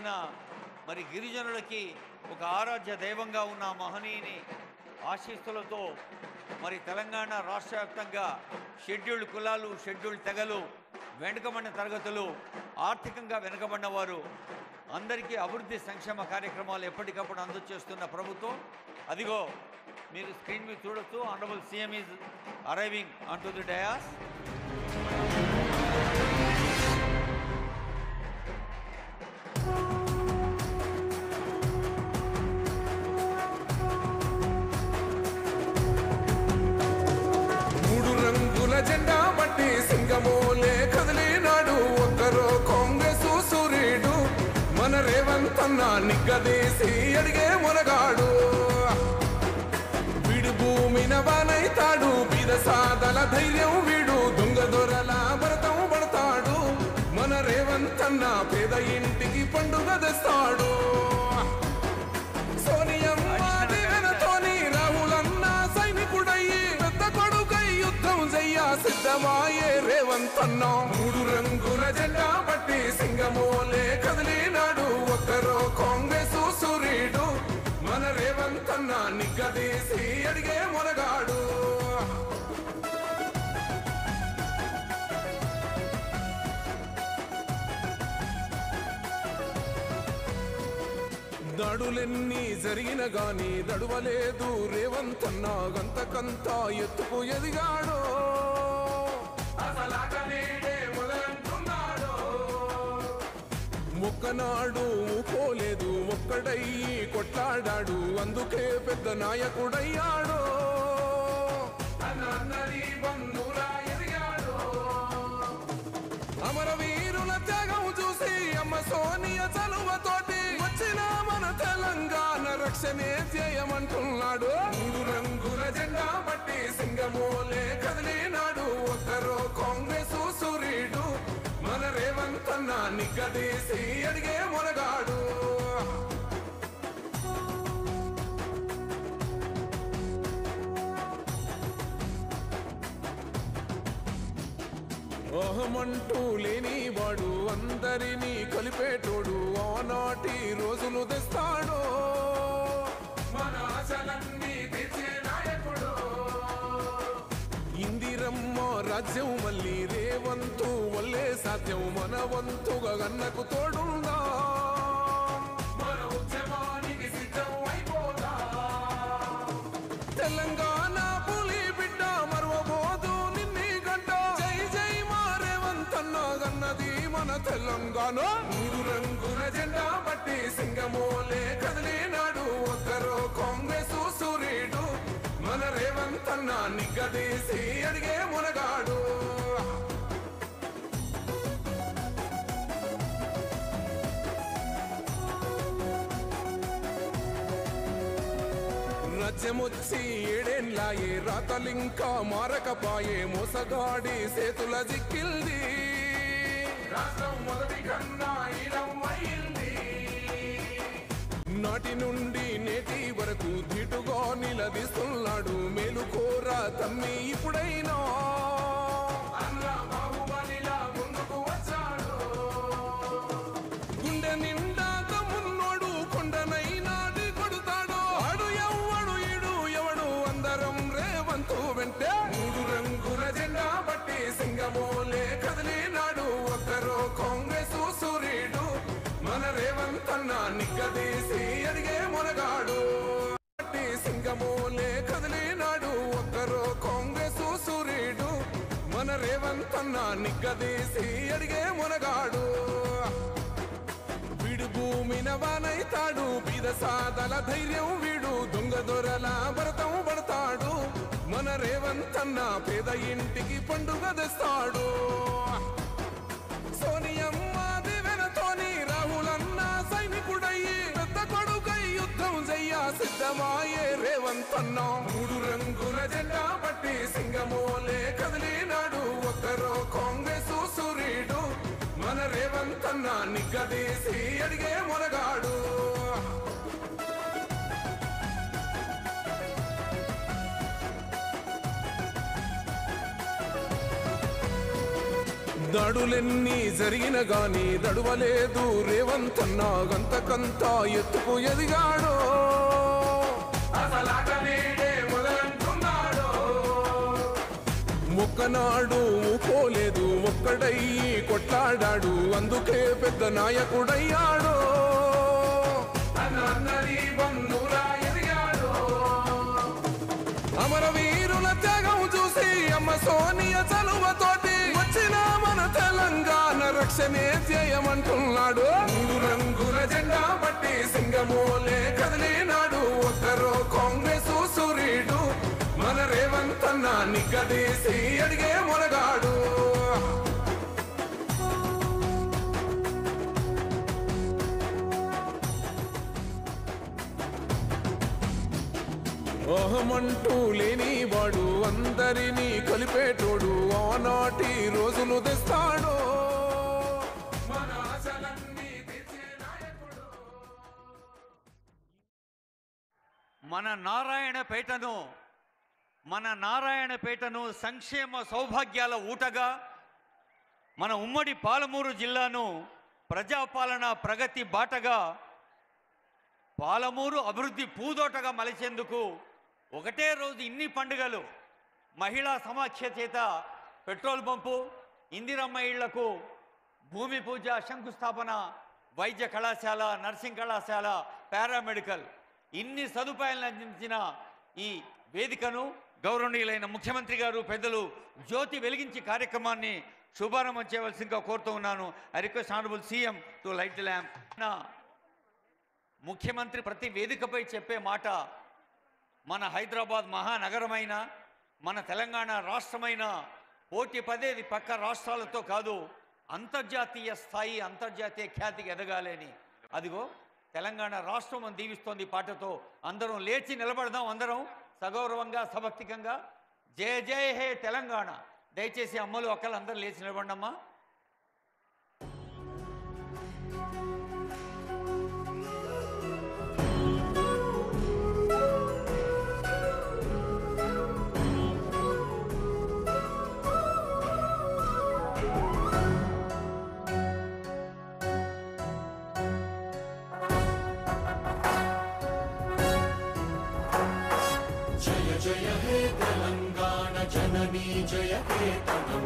ఆయన మరి గిరిజనులకి ఒక ఆరాధ్య దైవంగా ఉన్న మహనీయుని ఆశీస్సులతో మరి తెలంగాణ రాష్ట్ర వ్యాప్తంగా షెడ్యూల్డ్ కులాలు, షెడ్యూల్డ్ తెగలు, వెనుకబడిన తరగతులు, ఆర్థికంగా వెనుకబడిన వారు అందరికీ అభివృద్ధి సంక్షేమ కార్యక్రమాలు ఎప్పటికప్పుడు అందజేస్తున్న ప్రభుత్వం. అదిగో మీరు స్క్రీన్ మీద చూడొచ్చు. Honourable CM is arriving on to the dais. జెండా బట్టి సింగమోలే కదిలినాడు ఒక్కరో కాంగ్రెస్ సూర్యుడు మన రేవంత్ అన్న నిగ్గదీసి అడిగే మొనగాడు. వీడు భూమిన వానైతాడు, బీద సాదల ధైర్యం వీడు, దొంగ దొరల భరతం పడతాడు. మన రేవంత్ అన్న పేద ఇంటికి పండుగ తెస్తాడు. సోనియమ్మ దేవనతోని రాహులన్న సైనికుడయ్యి పెద్ద కొడుకై యుద్ధం చెయ్య సిద్ధమాయే రేవంత్ అన్న. మూడు రంగుల జెండా పట్టి సింగమోలే కదిలినాడు ఒక్కరో కాంగ్రెస్ సూర్యుడు మన రేవంత్ అన్న నిగ్గదీసి అడిగే మొనగాడు. దాడులెన్ని జరిగిన గాని దడువలేదు రేవంత్ అన్న, గంతకంత ఎత్తుకు ఎదిగాడు. ఒక్కనాడు ఊకోలేదు, ఒక్కడయ్యి కొట్లాడాడు, అందుకే పెద్ద నాయకుడయ్యాడు. అమరవీరుల త్యాగం చూసి అమ్మ సోనియ చలువతోటి వచ్చిన మన తెలంగాణ రక్షణే చేయమంటున్నాడు. మూడు రంగుల జెండా పట్టి సింగమోలే కదిలినాడు ఒక్కరో కాంగ్రెస్ సూర్యుడు మన రేవంత్ అన్న నిగ్గదీసి అడిగే మొనగాడు. అహమంటూ లేని వాడు అందరినీ కలిపేటోడు, ఆనాటి రోజులు తెస్తాడు. మన ఆశలన్నీ తెచ్చే నాయకుడు. ఇందిరమ్మ రాజ్యం మళ్ళీ రేవంతు వల్లే సాధ్యం, మన వంతుగా గన్నకు తోడుందా. మన ఉద్యమానికి సిద్ధం అయిపోదా. తెలంగాణ పులి బిడ్డ మరవబోదు నిన్ని గంట. జై జై మా రేవంత్ అన్న గన్నది మన తెలంగాణ. మూడు రంగుల జెండా పట్టి సింగమోలే కదిలినాడు ఒక్కరో కాంగ్రెస్ సూర్యుడు మన రేవంత్ అన్న నిగ్గదీసి అడిగే మొనగాడు. రాజ్యమొచ్చి ఏడేండ్లాయే, రాతలింకా మారకపాయే, మోసగాడి సేతుల జిక్కిల్ది. రాష్ట్రం మొదటి కన్నా ఈలమైంది. నాటి నుండి నేటి వరకు ధీటుగా నిలదీస్తున్నాడు. మేలుకోర తమ్మి ఇప్పుడైనా అన్న బాహుబలిలా ముందుకు వచ్చాడు. గుండె నిండా తమ్మున్నోడు కొండనైనా కొడుతాడు. ఆడు ఎవడు ఈడు ఎవడు అందరం రేవంతు వెంటే. మూడు రంగుల జెండా పట్టి సింగమోలే కదిలినాడు ఒక్కరో కాంగ్రెస్ సూర్యుడు మన రేవంత్ అన్న నిగ్గదీసి అడిగే మొనగాడు. పట్టి సింగమోలే కదిలినాడు ఒక్కరో కాంగ్రెస్ సూర్యుడు మన రేవంత్ అన్న నిగ్గదీసి అడిగే మొనగాడు. వీడు భూమిన వానైతాడు, బీద సాదల ధైర్యం వీడు, దొంగ దొరల భరతం పడతాడు. మన రేవంత్ అన్న పేద ఇంటికి పండుగ తెస్తాడు. సోనియమ్మ దేవనతోని రాహులన్న సైనికుడయ్యి పెద్ద కొడుకై యుద్ధం చెయ్య సిద్ధమాయే రేవంత్ అన్న. మూడు రంగుల జెండా పట్టి సింగమోలే కదిలినాడు ఒక్కరో కాంగ్రెస్ సూర్యుడు మన రేవంత్ అన్న నిగ్గదీసి అడిగే మొనగాడు. దాడులెన్ని జరిగిన గాని దడువలేదు రేవంతన్నా గంతకంతా ఎత్తుకు ఎదిగాడో అసలాట నేడే మొదలంటున్నాడో ఒక్కనాడు పోలేదు ఒక్కడయ్యి కొట్లాడాడు అందుకే పెద్ద నాయకుడయ్యాడో అన్నరి బంధురా ఎదిగాడో అమరవీరుల త్యాగం చూసి అమ్మ సోనియ చలువతోటి వచ్చిన మన తెలంగాణ రక్షణే చేయమంటున్నాడు మూడు రంగుల జెండా బట్టి సింగమోలే కదిలినాడు ఒక్కరో కాంగ్రెస్ సూర్యుడు మన రేవంతన్న నిగ్గదీసి అడిగే మొనగాడు అహమంటూ లేని వాడు అందరినీ కలిపేటోడు ఆనాటి రోజులు తెస్తాడు మన ఆశలన్నీ తీర్చే నాయకుడు. మన నారాయణపేటను సంక్షేమ సౌభాగ్యాల ఊటగా మన ఉమ్మడి పాలమూరు జిల్లాను ప్రజాపాలన ప్రగతి బాటగా పాలమూరు అభివృద్ధి పూదోటగా మలిచేందుకు ఒకటే రోజు ఇన్ని పండుగలు మహిళా సమాఖ్య చేత పెట్రోల్ పంపు ఇందిరమ్మ ఇళ్లకు భూమి పూజ శంకుస్థాపన వైద్య కళాశాల నర్సింగ్ కళాశాల పారామెడికల్ ఇన్ని సదుపాయాలను అందించిన ఈ వేదికను గౌరవనీయులైన ముఖ్యమంత్రి గారు పెద్దలు జ్యోతి వెలిగించి కార్యక్రమాన్ని శుభారంభం చేయవలసిందిగా కోరుతూ ఉన్నాను. I request honourable CM to light the lamp. ముఖ్యమంత్రి ప్రతి వేదికపై చెప్పే మాట మన హైదరాబాద్ మహానగరమైన మన తెలంగాణ రాష్ట్రమైన పోటీ పదేది పక్క రాష్ట్రాలతో కాదు అంతర్జాతీయ స్థాయి అంతర్జాతీయ ఖ్యాతికి ఎదగాలని. అదిగో తెలంగాణ రాష్ట్రం అని దీవిస్తోంది పాటతో. అందరం లేచి నిలబడదాం, అందరం సగౌరవంగా సభక్తికంగా జయ జయ హే తెలంగాణ. దయచేసి అమ్మలు అక్కలు అందరూ లేచి నిలబడమ్మా. జయ హే తెలంగాణ జననీ జయ కేతనం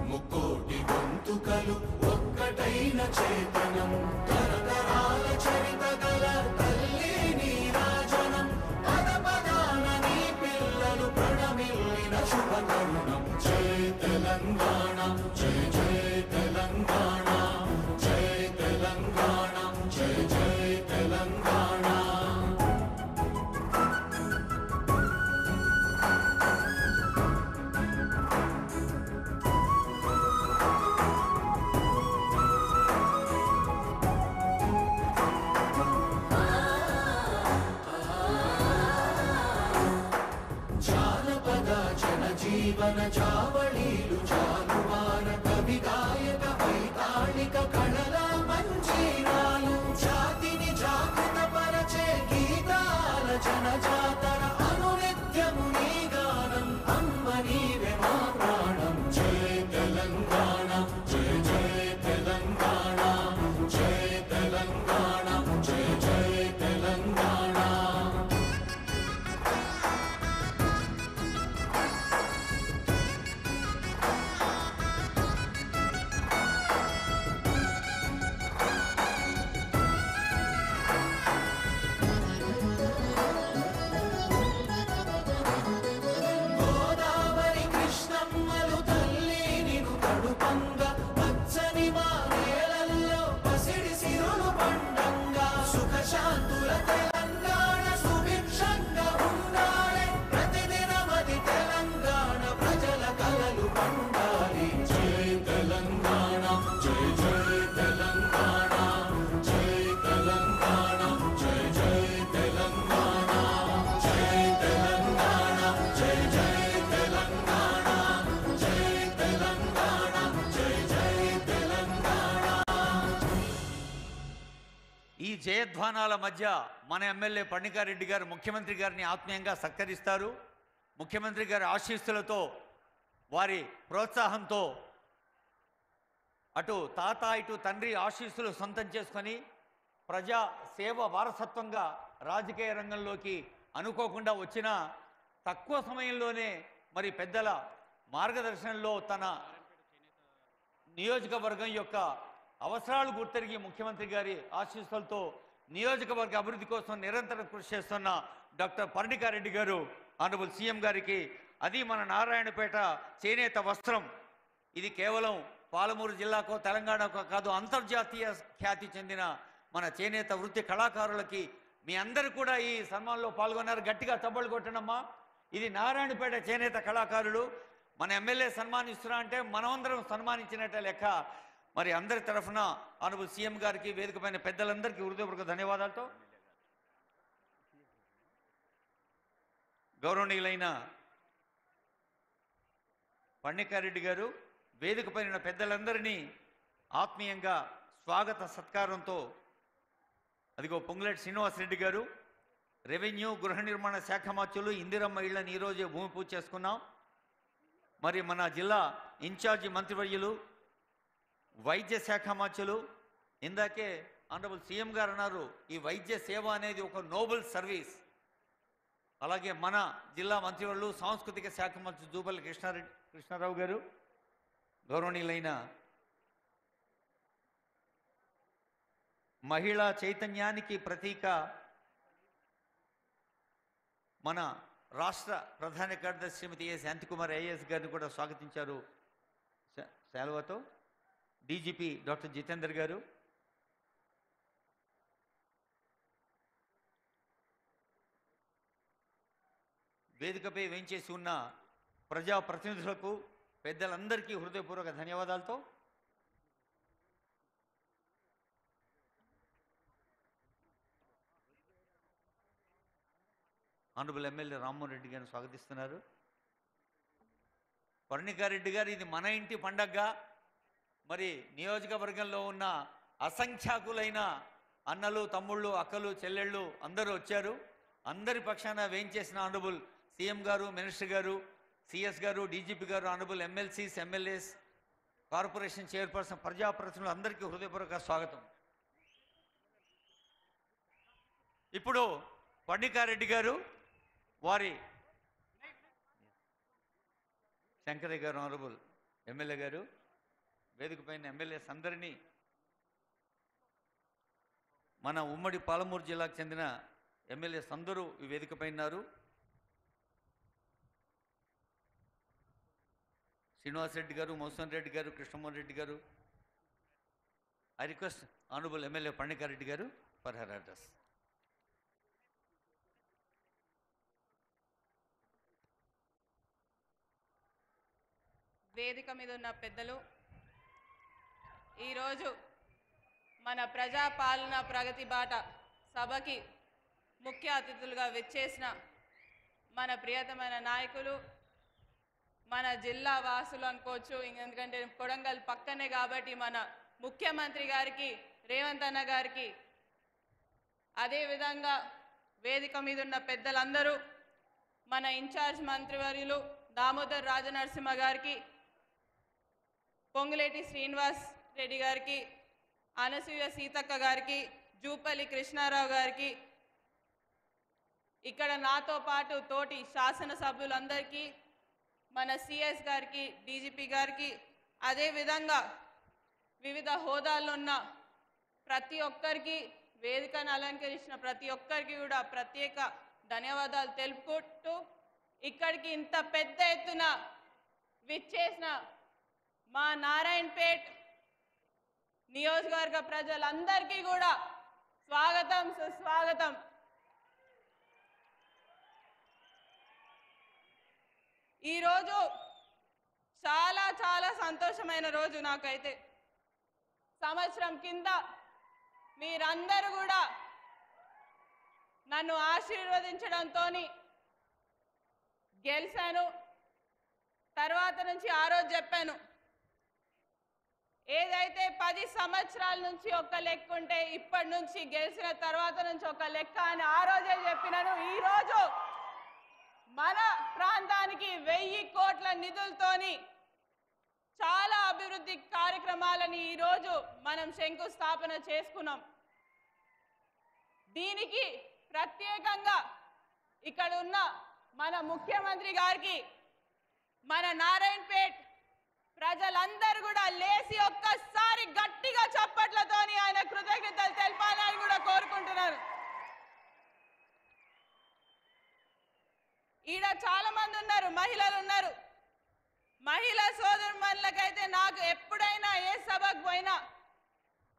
ముక్కోటి గొంతుకలు ఒక్కటైన చేతనం తరతరాల చరిత గల తల్లి నీరాజనం పద పదాన నీ పిల్లలు ప్రణమిల్లిన శుభతరుణం. జయ తెలంగాణ జయ జయ తెలంగాణ జయ తెలంగాణ జయ జయ తెలంగాణ. జీవన జావళీలు జానువార కవి గాయక వైతాళిక కళల మంజీరాలు జాతిని జాగృత పరచే గీతాల జనజాతర అనునిత్యము నీ గానం అమ్మ నీవే మా ప్రాణం. జయ తెలంగాణ జయ జయ తెలంగాణ జయ తెలంగాణ జయ జయ తెలంగాణ. జయధ్వానాల మధ్య మన ఎమ్మెల్యే పణికారెడ్డి గారు ముఖ్యమంత్రి గారిని ఆత్మీయంగా సత్కరిస్తారు. ముఖ్యమంత్రి గారి ఆశీస్సులతో వారి ప్రోత్సాహంతో అటు తాత ఇటు తండ్రి ఆశీస్సులు సొంతం చేసుకొని ప్రజా సేవ వారసత్వంగా రాజకీయ రంగంలోకి అనుకోకుండా వచ్చిన తక్కువ సమయంలోనే మరి పెద్దల మార్గదర్శనంలో తన నియోజకవర్గం యొక్క అవసరాలు గుర్తెరిగి ముఖ్యమంత్రి గారి ఆశీస్సులతో నియోజకవర్గ అభివృద్ధి కోసం నిరంతరం కృషి చేస్తున్న డాక్టర్ పర్ణికారెడ్డి గారు ఆనరబుల్ సీఎం గారికి, అది మన నారాయణపేట చేనేత వస్త్రం, ఇది కేవలం పాలమూరు జిల్లాకో తెలంగాణకో కాదు, అంతర్జాతీయ ఖ్యాతి చెందిన మన చేనేత వృత్తి కళాకారులకి మీ అందరూ కూడా ఈ సన్మానంలో పాల్గొన్నారు. గట్టిగా చప్పట్లు కొట్టనమ్మా. ఇది నారాయణపేట చేనేత కళాకారులు. మన ఎమ్మెల్యే సన్మానిస్తున్నా అంటే మనమందరం సన్మానించినట్టే లెక్క. మరి అందరి తరఫున ఆనరబుల్ సీఎం గారికి, వేదిక పైన పెద్దలందరికీ హృదయపూర్వక ధన్యవాదాలతో గౌరవనీయులైన పర్ణికారెడ్డి గారు వేదిక పైన పెద్దలందరినీ ఆత్మీయంగా స్వాగత సత్కారంతో, అదిగో పొంగులేటి శ్రీనివాసరెడ్డి గారు రెవెన్యూ గృహ నిర్మాణ శాఖ మంత్రులు ఇందిరమ్మ ఇళ్లను ఈరోజే భూమి పూజ చేసుకున్నాం. మరి మన జిల్లా ఇన్ఛార్జి మంత్రివర్యులు వైద్య శాఖ మంత్రులు, ఇందాకే ఆనరబుల్ సీఎం గారు అన్నారు, ఈ వైద్య సేవ అనేది ఒక నోబెల్ సర్వీస్. అలాగే మన జిల్లా మంత్రివర్యులు సాంస్కృతిక శాఖ మంత్రి జూపల్లి కృష్ణారావు గారు, గౌరవనీయులైన మహిళా చైతన్యానికి ప్రతీక మన రాష్ట్ర ప్రధాన కార్యదర్శి శ్రీమతి ఏ శాంతికుమార్ ఐఏఎస్ గారిని కూడా స్వాగతించారు శాలువతో. డీజీపీ డాక్టర్ జితేందర్ గారు, వేదికపై వేంచేసి ఉన్న ప్రజాప్రతినిధులకు, పెద్దలందరికీ హృదయపూర్వక ధన్యవాదాలతో ఆనరబుల్ ఎమ్మెల్యే రామ్మోహన్ రెడ్డి గారిని స్వాగతిస్తున్నారు. పర్ణికారెడ్డి గారు, ఇది మన ఇంటి పండగగా మరి నియోజకవర్గంలో ఉన్న అసంఖ్యాకులైన అన్నలు, తమ్ముళ్ళు, అక్కలు, చెల్లెళ్ళు అందరూ వచ్చారు. అందరి పక్షాన వేయించేసిన ఆనరబుల్ సీఎం గారు, మినిస్టర్ గారు, సిఎస్ గారు, డీజీపీ గారు, honourable MLCs, MLAs, corporation chairperson, ప్రజాప్రతినిధులు అందరికీ హృదయపూర్వక స్వాగతం. ఇప్పుడు పర్ణికారెడ్డి గారు, వారి శంకరయ్య గారు, ఆనరబుల్ ఎమ్మెల్యే గారు, వేదిక పైన ఎమ్మెల్యేస్ అందరినీ, మన ఉమ్మడి పాలమూరు జిల్లాకు చెందిన ఎమ్మెల్యేస్ అందరూ ఈ వేదిక పైన ఉన్నారు. శ్రీనివాసరెడ్డి గారు, మోహన్ రెడ్డి గారు, కృష్ణమోహన్ రెడ్డి గారు. I request honourable MLA Parnika Reddy గారు ఫర్ హర్ అడ్రస్. వేదిక మీద ఉన్న పెద్దలు, ఈరోజు మన ప్రజాపాలన ప్రగతి బాట సభకి ముఖ్య అతిథులుగా విచ్చేసిన మన ప్రియతమైన నాయకులు, మన జిల్లా వాసులు అనుకోవచ్చు, ఎందుకంటే కొడంగల్ పక్కనే కాబట్టి మన ముఖ్యమంత్రి గారికి, రేవంత్ అన్న గారికి, అదేవిధంగా వేదిక మీద ఉన్న పెద్దలందరూ, మన ఇన్ఛార్జ్ మంత్రివర్యులు దామోదర్ రాజనరసింహ గారికి, పొంగులేటి శ్రీనివాస్ రెడ్డి గారికి, అనసూయ సీతక్క గారికి, జూపల్లి కృష్ణారావు గారికి, ఇక్కడ నాతో పాటు తోటి శాసనసభ్యులందరికీ, మన సిఎస్ గారికి, డీజీపీ గారికి, అదేవిధంగా వివిధ హోదాల్లో ఉన్న ప్రతి ఒక్కరికి, వేదికను అలంకరించిన ప్రతి ఒక్కరికి కూడా ప్రత్యేక ధన్యవాదాలు తెలుపుకుంటూ, ఇక్కడికి ఇంత పెద్ద ఎత్తున విచ్చేసిన మా నారాయణపేట్ నియోజకవర్గ ప్రజలందరికీ కూడా స్వాగతం, సుస్వాగతం. ఈరోజు చాలా చాలా సంతోషమైన రోజు నాకైతే. సంవత్సరం కింద మీరందరూ కూడా నన్ను ఆశీర్వదించడంతో గెలిచాను. తర్వాత నుంచి ఆ రోజు చెప్పాను, ఏదైతే 10 సంవత్సరాల నుంచి ఒక లెక్క ఉంటే ఇప్పటి నుంచి గెలిచిన తర్వాత నుంచి ఒక లెక్క అని ఆ రోజే చెప్పినాను. ఈరోజు మన ప్రాంతానికి 1000 కోట్ల నిధులతోని చాలా అభివృద్ధి కార్యక్రమాలని ఈరోజు మనం శంకుస్థాపన చేసుకున్నాం. దీనికి ప్రత్యేకంగా ఇక్కడ ఉన్న మన ముఖ్యమంత్రి గారికి మన నారాయణపేట్ ప్రజలందరూ కూడా లేచి ఒక్కసారి గట్టిగా చప్పట్లతోని ఆయన కృతజ్ఞతలు తెలపాలని కూడా కోరుకుంటున్నారు. ఈడ చాలా మంది ఉన్నారు, మహిళలు ఉన్నారు. మహిళా సోదరుమణులకైతే నాకు ఎప్పుడైనా ఏ సభకు పోయినా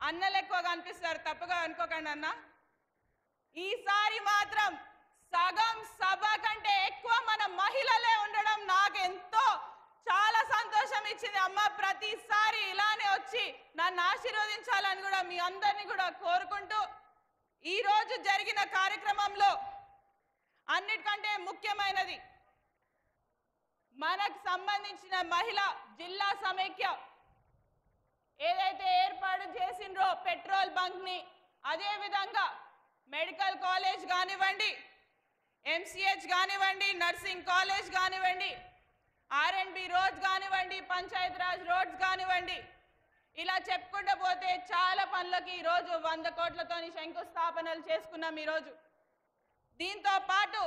అన్నలు ఎక్కువ కనిపిస్తారు, తప్పుగా అనుకోకండి అన్న. ఈసారి మాత్రం సగం సభ కంటే ఎక్కువ మన మహిళలే ఉండడం నాకు ఎంతో చాలా సంతోషం ఇచ్చింది. అమ్మ ప్రతిసారి ఇలానే వచ్చి నన్ను ఆశీర్వదించాలని కూడా మీ అందరినీ కూడా కోరుకుంటూ ఈరోజు జరిగిన కార్యక్రమంలో అన్నిటికంటే ముఖ్యమైనది మనకు సంబంధించిన మహిళా జిల్లా సమైక్య ఏదైతే ఏర్పాటు చేసిండ్రో పెట్రోల్ బంక్ ని, అదే విధంగా మెడికల్ కాలేజ్ కానివ్వండి, ఎంసీహెచ్ కానివ్వండి, నర్సింగ్ కాలేజ్ కానివ్వండి, ఆర్ఎండ్బి రోడ్స్ కానివ్వండి, పంచాయత్ రాజ్ రోడ్స్ కానివ్వండి, ఇలా చెప్పుకుంటూ పోతే చాలా పనులకి ఈరోజు 100 కోట్లతోని శంకుస్థాపనలు చేసుకున్నాం. ఈరోజు దీంతో పాటు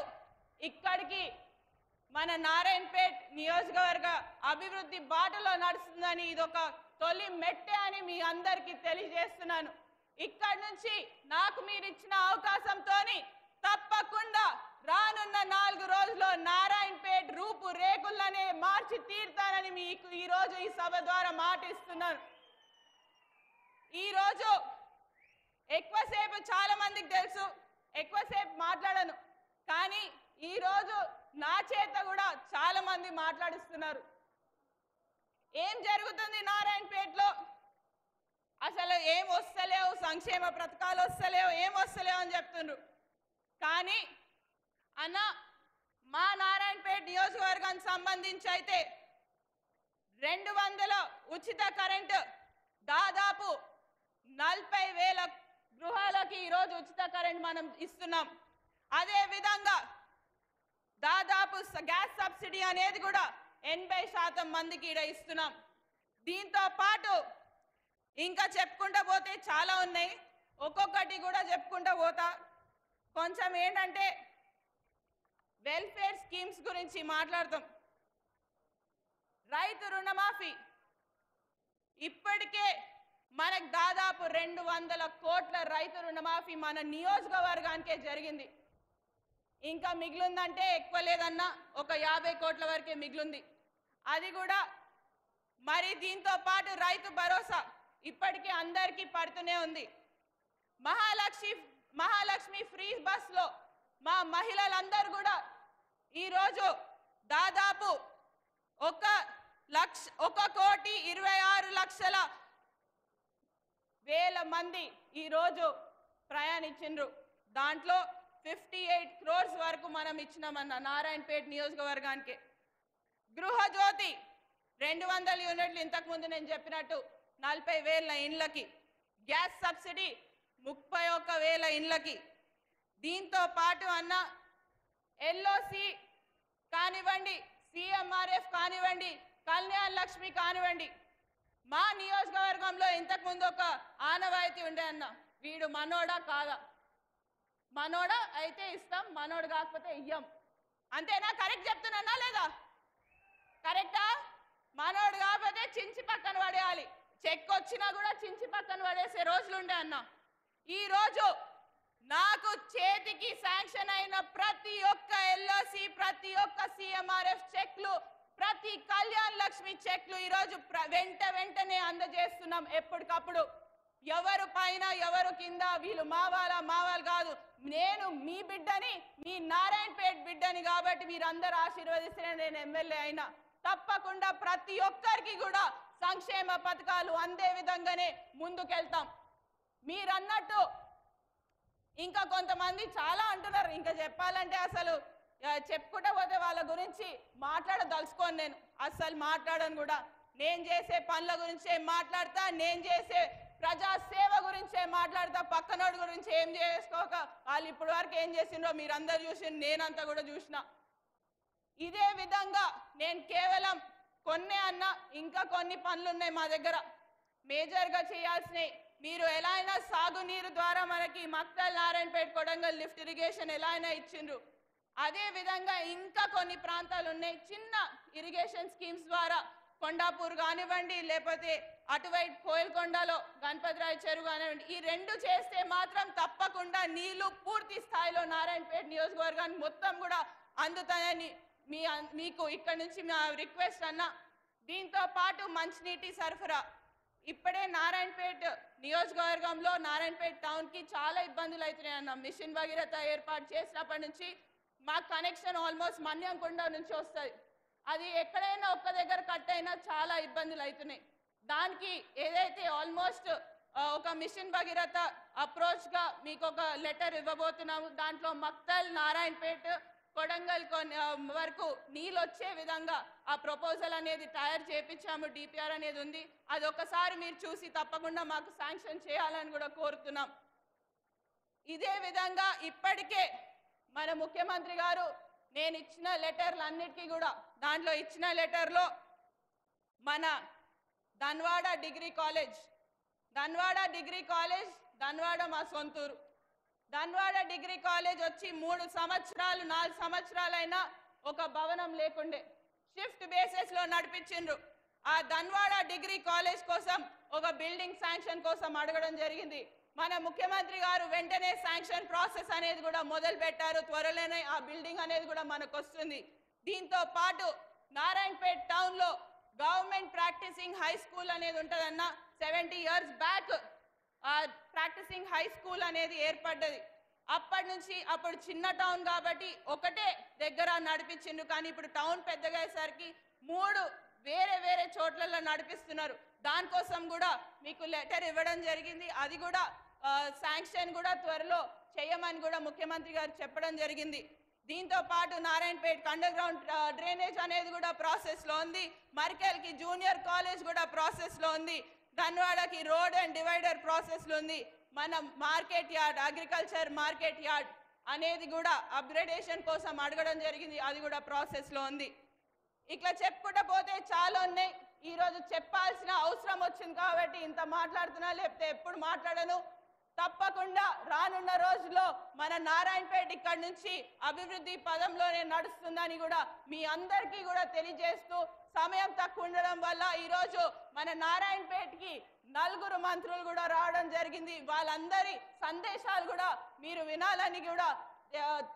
ఇక్కడికి మన నారాయణపేట్ నియోజకవర్గ అభివృద్ధి బాటలో నడుస్తుందని ఇదొక తొలి మెట్టే అని మీ అందరికీ తెలియజేస్తున్నాను. ఇక్కడి నుంచి నాకు మీరు ఇచ్చిన అవకాశంతోని తప్పకుండా రానున్న 4 రోజుల్లో నారాయణపేట్ రూపు రేకులనే మార్చి తీర్తానని మీకు ఈరోజు ఈ సభ ద్వారా మాట ఇస్తున్నాను. ఈరోజు ఎక్కువసేపు చాలా మందికి తెలుసు, ఎక్కువసేపు మాట్లాడను, కానీ ఈరోజు నా చేత కూడా చాలా మంది మాట్లాడిస్తున్నారు. ఏం జరుగుతుంది నారాయణపేటలో, అసలు ఏం వస్తలేవు, సంక్షేమ పథకాలు వస్తలేవు, ఏం వస్తలేవు అని చెప్తుండ్రు. కానీ అన్న మా నారాయణపేట నియోజకవర్గానికి సంబంధించి అయితే 200 ఉచిత కరెంటు, దాదాపు 40,000 గృహాలకి ఈరోజు ఉచిత కరెంట్ మనం ఇస్తున్నాం. అదే విధంగా దాదాపు గ్యాస్ సబ్సిడీ అనేది కూడా 80% మందికి ఈడ ఇస్తున్నాం. దీంతో పాటు ఇంకా చెప్పుకుంటూ పోతే చాలా ఉన్నాయి, ఒక్కొక్కటి కూడా చెప్పుకుంటూ పోతా. కొంచెం ఏంటంటే వెల్ఫేర్ స్కీమ్స్ గురించి మాట్లాడతాం. రైతు రుణమాఫీ ఇప్పటికే మనకు దాదాపు 200 కోట్ల రైతు రుణమాఫీ మన నియోజకవర్గానికే జరిగింది. ఇంకా మిగిలిందంటే ఎక్కువ లేదన్నా ఒక 50 కోట్ల వరకే మిగిలింది. అది కూడా మరి దీంతో పాటు రైతు భరోసా ఇప్పటికే అందరికీ పడుతూనే ఉంది. మహాలక్ష్మి ఫ్రీ బస్లో మా మహిళలందరూ కూడా ఈరోజు దాదాపు 1,26,00,000 మంది ఈరోజు ప్రయాణించిండ్రు. దాంట్లో 58 crores వరకు మనం ఇచ్చినామన్న నారాయణపేట నియోజకవర్గానికి. గృహజ్యోతి 200 యూనిట్లు, ఇంతకుముందు నేను చెప్పినట్టు 40,000 ఇండ్లకి. గ్యాస్ సబ్సిడీ 31,000 ఇండ్లకి. దీంతో పాటు అన్న ఎల్ఓసి కానివ్వండి, సిఎంఆర్ఎఫ్ కానివ్వండి, కళ్యాణ్ లక్ష్మి కానివ్వండి, మా నియోజకవర్గంలో ఇంతకుముందు ఒక ఆనవాయితీ ఉండే అన్న, వీడు మనోడా కాదా, మనోడా అయితే ఇస్తాం, మనోడు కాకపోతే ఇయ్యం. అంతేనా? కరెక్ట్ చెప్తున్నా లేదా? కరెక్టా? మనోడు కాకపోతే చించి పక్కన పడేయాలి, చెక్ వచ్చినా కూడా చించి పక్కన పడేసే రోజులుండే అన్న. ఈ రోజు నాకు చేతికి శాంక్షన్ అయిన ప్రతి ఒక్క ఎల్ఓసి, ప్రతి ఒక్క సిఎంఆర్ఎఫ్ చెక్లు, ప్రతి కళ్యాణ్ లక్ష్మి చెక్లు ఈరోజు వెంటనే అందజేస్తున్నాం. ఎప్పటికప్పుడు ఎవరు పైన ఎవరు కింద, వీళ్ళు మావాళ్ళు కాదు, నేను మీ బిడ్డని, మీ నారాయణపేట బిడ్డని, కాబట్టి మీరందరూ ఆశీర్వదిస్తేనే నేను ఎమ్మెల్యే అయినా. తప్పకుండా ప్రతి ఒక్కరికి కూడా సంక్షేమ పథకాలు అందే విధంగానే ముందుకెళ్తాం. మీరన్నట్టు ఇంకా కొంతమంది చాలా అంటున్నారు, ఇంకా చెప్పాలంటే అసలు చెప్పుకుంటూ పోతే వాళ్ళ గురించి మాట్లాడదలుచుకోను. నేను అస్సలు మాట్లాడను కూడా. నేను చేసే పనుల గురించే మాట్లాడతా, నేను చేసే ప్రజా సేవ గురించే మాట్లాడతా. పక్కనోడి గురించి ఏం చేసుకోక వాళ్ళు ఇప్పటి వరకు ఏం చేసిండ్రో మీరందరూ చూసి నేనంతా కూడా చూసిన. ఇదే విధంగా నేను కేవలం కొన్నే అన్న, ఇంకా కొన్ని పనులు ఉన్నాయి మా దగ్గర మేజర్గా చేయాల్సినవి. మీరు ఎలా అయినా సాగునీరు ద్వారా మనకి మక్తల్, నారాయణపేట, కొడంగల్ లిఫ్ట్ ఇరిగేషన్ ఎలా అయినా ఇచ్చిండ్రు. అదే విధంగా ఇంకా కొన్ని ప్రాంతాలు ఉన్నాయి చిన్న ఇరిగేషన్ స్కీమ్స్ ద్వారా, కొండాపూర్ కానివ్వండి, లేకపోతే అటువైపు కోయల్కొండలో గణపతిరాయ్ చెరువు కానివ్వండి, ఈ రెండు చేస్తే మాత్రం తప్పకుండా నీళ్లు పూర్తి స్థాయిలో నారాయణపేట నియోజకవర్గానికి మొత్తం కూడా అందుతాయని మీకు ఇక్కడ నుంచి మా రిక్వెస్ట్ అన్న. దీంతో పాటు మంచినీటి సరఫరా, ఇప్పుడే నారాయణపేట నియోజకవర్గంలో నారాయణపేట టౌన్కి చాలా ఇబ్బందులు అవుతున్నాయి అన్న. మిషన్ భగీరథ ఏర్పాటు చేసినప్పటి నుంచి మా కనెక్షన్ ఆల్మోస్ట్ మన్యంకొండ నుంచి వస్తుంది. అది ఎక్కడైనా ఒక్క దగ్గర కట్ అయినా చాలా ఇబ్బందులు అవుతున్నాయి. దానికి ఏదైతే ఆల్మోస్ట్ ఒక మిషన్ భగీరథ అప్రోచ్గా మీకు ఒక లెటర్ ఇవ్వబోతున్నాము. దాంట్లో మక్తల్, నారాయణపేట, కొడంగల్ వరకు నీళ్ళు వచ్చే విధంగా ఆ ప్రపోజల్ అనేది తయారు చేయించాము. డిపిఆర్ అనేది ఉంది. అది ఒకసారి మీరు చూసి తప్పకుండా మాకు శాంక్షన్ చేయాలని కూడా కోరుతున్నాం. ఇదే విధంగా ఇప్పటికే మన ముఖ్యమంత్రి గారు నేను ఇచ్చిన లెటర్లన్నిటికీ కూడా, దాంట్లో ఇచ్చిన లెటర్లో మన ధన్వాడ డిగ్రీ కాలేజ్, ధన్వాడ మా సొంతూరు. ధన్వాడ డిగ్రీ కాలేజ్ వచ్చి 3 సంవత్సరాలు 4 సంవత్సరాలైనా ఒక భవనం లేకుండే షిఫ్ట్ బేసిస్లో నడిపించిండ్రు. ఆ ధన్వాడ డిగ్రీ కాలేజ్ కోసం ఒక బిల్డింగ్ శాంక్షన్ కోసం అడగడం జరిగింది. మన ముఖ్యమంత్రి గారు వెంటనే శాంక్షన్ ప్రాసెస్ అనేది కూడా మొదలు పెట్టారు. త్వరలోనే ఆ బిల్డింగ్ అనేది కూడా మనకు వస్తుంది. దీంతో పాటు నారాయణపేట టౌన్లో గవర్నమెంట్ ప్రాక్టీసింగ్ హై స్కూల్ అనేది ఉంటుందన్న. 70 years back practising high school అనేది ఏర్పడ్డది. అప్పటి నుంచి అప్పుడు చిన్న టౌన్ కాబట్టి ఒకటే దగ్గర నడిపించిండ్రు. కానీ ఇప్పుడు టౌన్ పెద్దగా అయ్యేసరికి 3 వేరే చోట్లలో నడిపిస్తున్నారు. దానికోసం కూడా మీకు లెటర్ ఇవ్వడం జరిగింది. అది కూడా శాంక్షన్ కూడా త్వరలో చేయమని కూడా ముఖ్యమంత్రి గారు చెప్పడం జరిగింది. దీంతో పాటు నారాయణపేట అండర్ గ్రౌండ్ డ్రైనేజ్ అనేది కూడా ప్రాసెస్లో ఉంది. మరికెల్కి జూనియర్ కాలేజ్ కూడా ప్రాసెస్లో ఉంది. ధన్వాడకి రోడ్ అండ్ డివైడర్ ప్రాసెస్లో ఉంది. మన market yard, agriculture market yard అనేది కూడా అప్గ్రేడేషన్ కోసం అడగడం జరిగింది. అది కూడా ప్రాసెస్లో ఉంది. ఇట్లా చెప్పుకుంటూ పోతే చాలా ఉన్నాయి. ఈరోజు చెప్పాల్సిన అవసరం వచ్చింది కాబట్టి ఇంత మాట్లాడుతున్నా, లేకపోతే ఎప్పుడు మాట్లాడను. తప్పకుండా రానున్న రోజుల్లో మన నారాయణపేట ఇక్కడి నుంచి అభివృద్ధి పదంలోనే నడుస్తుందని కూడా మీ అందరికీ కూడా తెలియజేస్తూ, సమయం తక్కువ ఉండడం వల్ల ఈరోజు మన నారాయణపేటకి 4 మంత్రులు కూడా రావడం జరిగింది. వాళ్ళందరి సందేశాలు కూడా మీరు వినాలని కూడా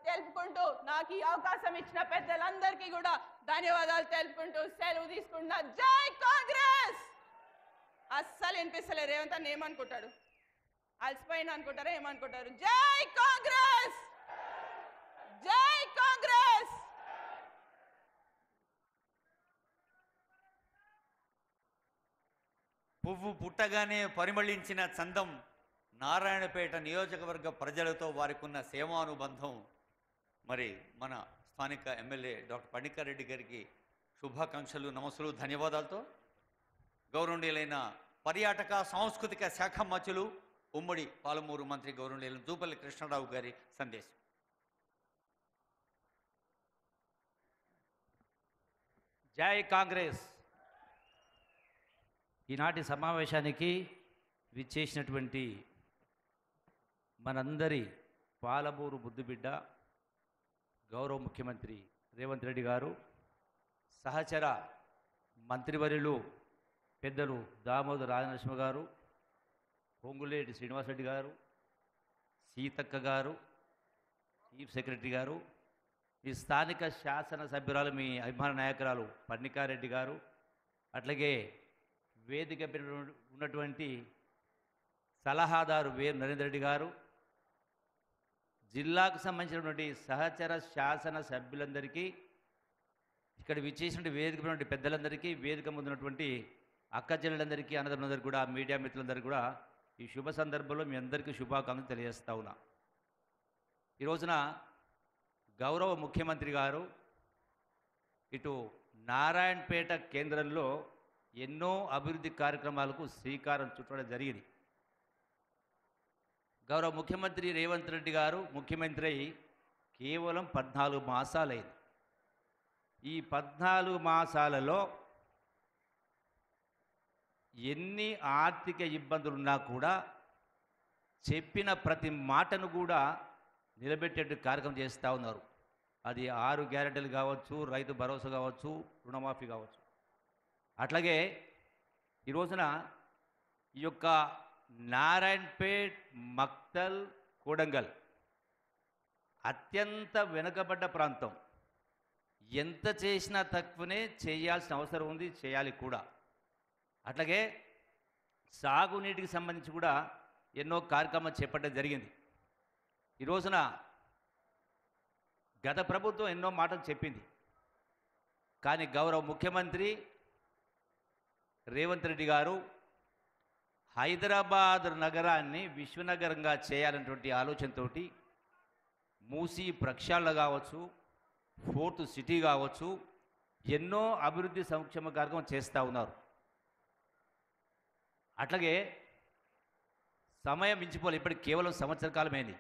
తెలుపుకుంటూ, నాకు ఈ అవకాశం ఇచ్చిన పెద్దలందరికీ కూడా ధన్యవాదాలు తెలుపుకుంటూ సెలవు తీసుకుంటున్నా. జై కాంగ్రెస్. అస్సలు వినిపిస్తలే. రేవంత్ అన్న ఏమనుకుంటాడు? అలసిపోయిన అనుకుంటారా? ఏమనుకుంటారు? జై కాంగ్రెస్, జై కాంగ్రెస్. పువ్వు పుట్టగానే పరిమళించిన చందం నారాయణపేట నియోజకవర్గ ప్రజలతో వారికి ఉన్న సేవానుబంధం. మరి మన స్థానిక ఎమ్మెల్యే డాక్టర్ పణికర్ రెడ్డి గారికి శుభాకాంక్షలు, నమస్సులు, ధన్యవాదాలతో గౌరవనీయులైన పర్యాటక సాంస్కృతిక శాఖ మంత్రులు ఉమ్మడి పాలమూరు మంత్రి గౌరవనీయులైన జూపల్లి కృష్ణారావు గారి సందేశం. జై కాంగ్రెస్. ఈనాటి సమావేశానికి విచ్చేసినటువంటి మనందరి పాలమూరు ముద్దుబిడ్డ గౌరవ ముఖ్యమంత్రి రేవంత్ రెడ్డి గారు, సహచర మంత్రివర్యులు పెద్దలు దామోదర్ రాజనరసింహ గారు, పొంగులేటి శ్రీనివాసరెడ్డి గారు, సీతక్క గారు, చీఫ్ సెక్రటరీ గారు, మీ స్థానిక శాసనసభ్యురాలు, మీ అభిమాన నాయకురాలు పన్నికారెడ్డి గారు, అట్లాగే వేదిక ఉన్నటువంటి సలహాదారు వేరు నరేందర్ రెడ్డి గారు, జిల్లాకు సంబంధించినటువంటి సహచర శాసన సభ్యులందరికీ, ఇక్కడ విచ్చేసినటువంటి వేదిక ఉన్నటువంటి పెద్దలందరికీ, వేదిక ముందున్నటువంటి అక్క చెల్లెలందరికీ, అన్నదమ్ములందరికీ కూడా, మీడియా మిత్రులందరికీ కూడా ఈ శుభ సందర్భంలో మీ అందరికీ శుభాకాంక్షలు తెలియజేస్తా ఉన్నా. ఈ రోజున గౌరవ ముఖ్యమంత్రి గారు ఇటు నారాయణపేట కేంద్రంలో ఎన్నో అభివృద్ధి కార్యక్రమాలకు శ్రీకారం చుట్టడం జరిగింది. గౌరవ ముఖ్యమంత్రి రేవంత్ రెడ్డి గారు ముఖ్యమంత్రి అయి కేవలం 14 మాసాలైంది. ఈ 14 మాసాలలో ఎన్ని ఆర్థిక ఇబ్బందులున్నా కూడా చెప్పిన ప్రతి మాటను కూడా నిలబెట్టేట్టు కార్యక్రమం చేస్తూ ఉన్నారు. అది 6 గ్యారెంటీలు కావచ్చు, రైతు భరోసా కావచ్చు, రుణమాఫీ కావచ్చు. అట్లాగే ఈ రోజున ఈ యొక్క నారాయణపేట్, మక్తల్, కొడంగల్ అత్యంత వెనుకబడ్డ ప్రాంతం. ఎంత చేసినా తక్కువనే, చేయాల్సిన అవసరం ఉంది, చేయాలి కూడా. అట్లాగే సాగునీటికి సంబంధించి కూడా ఎన్నో కార్యక్రమాలు చేపట్టడం జరిగింది. ఈ రోజున గత ప్రభుత్వం ఎన్నో మాటలు చెప్పింది, కానీ గౌరవ ముఖ్యమంత్రి రేవంత్ రెడ్డి గారు హైదరాబాద్ నగరాన్ని విశ్వనగరంగా చేయాలనేటువంటి ఆలోచనతో మూసీ ప్రక్షాళన కావచ్చు, ఫోర్త్ సిటీ కావచ్చు, ఎన్నో అభివృద్ధి సంక్షేమ కార్యక్రమం చేస్తూ ఉన్నారు. అట్లాగే సమయం మించిపోలే, ఇప్పటికి కేవలం సంవత్సర కాలమైంది.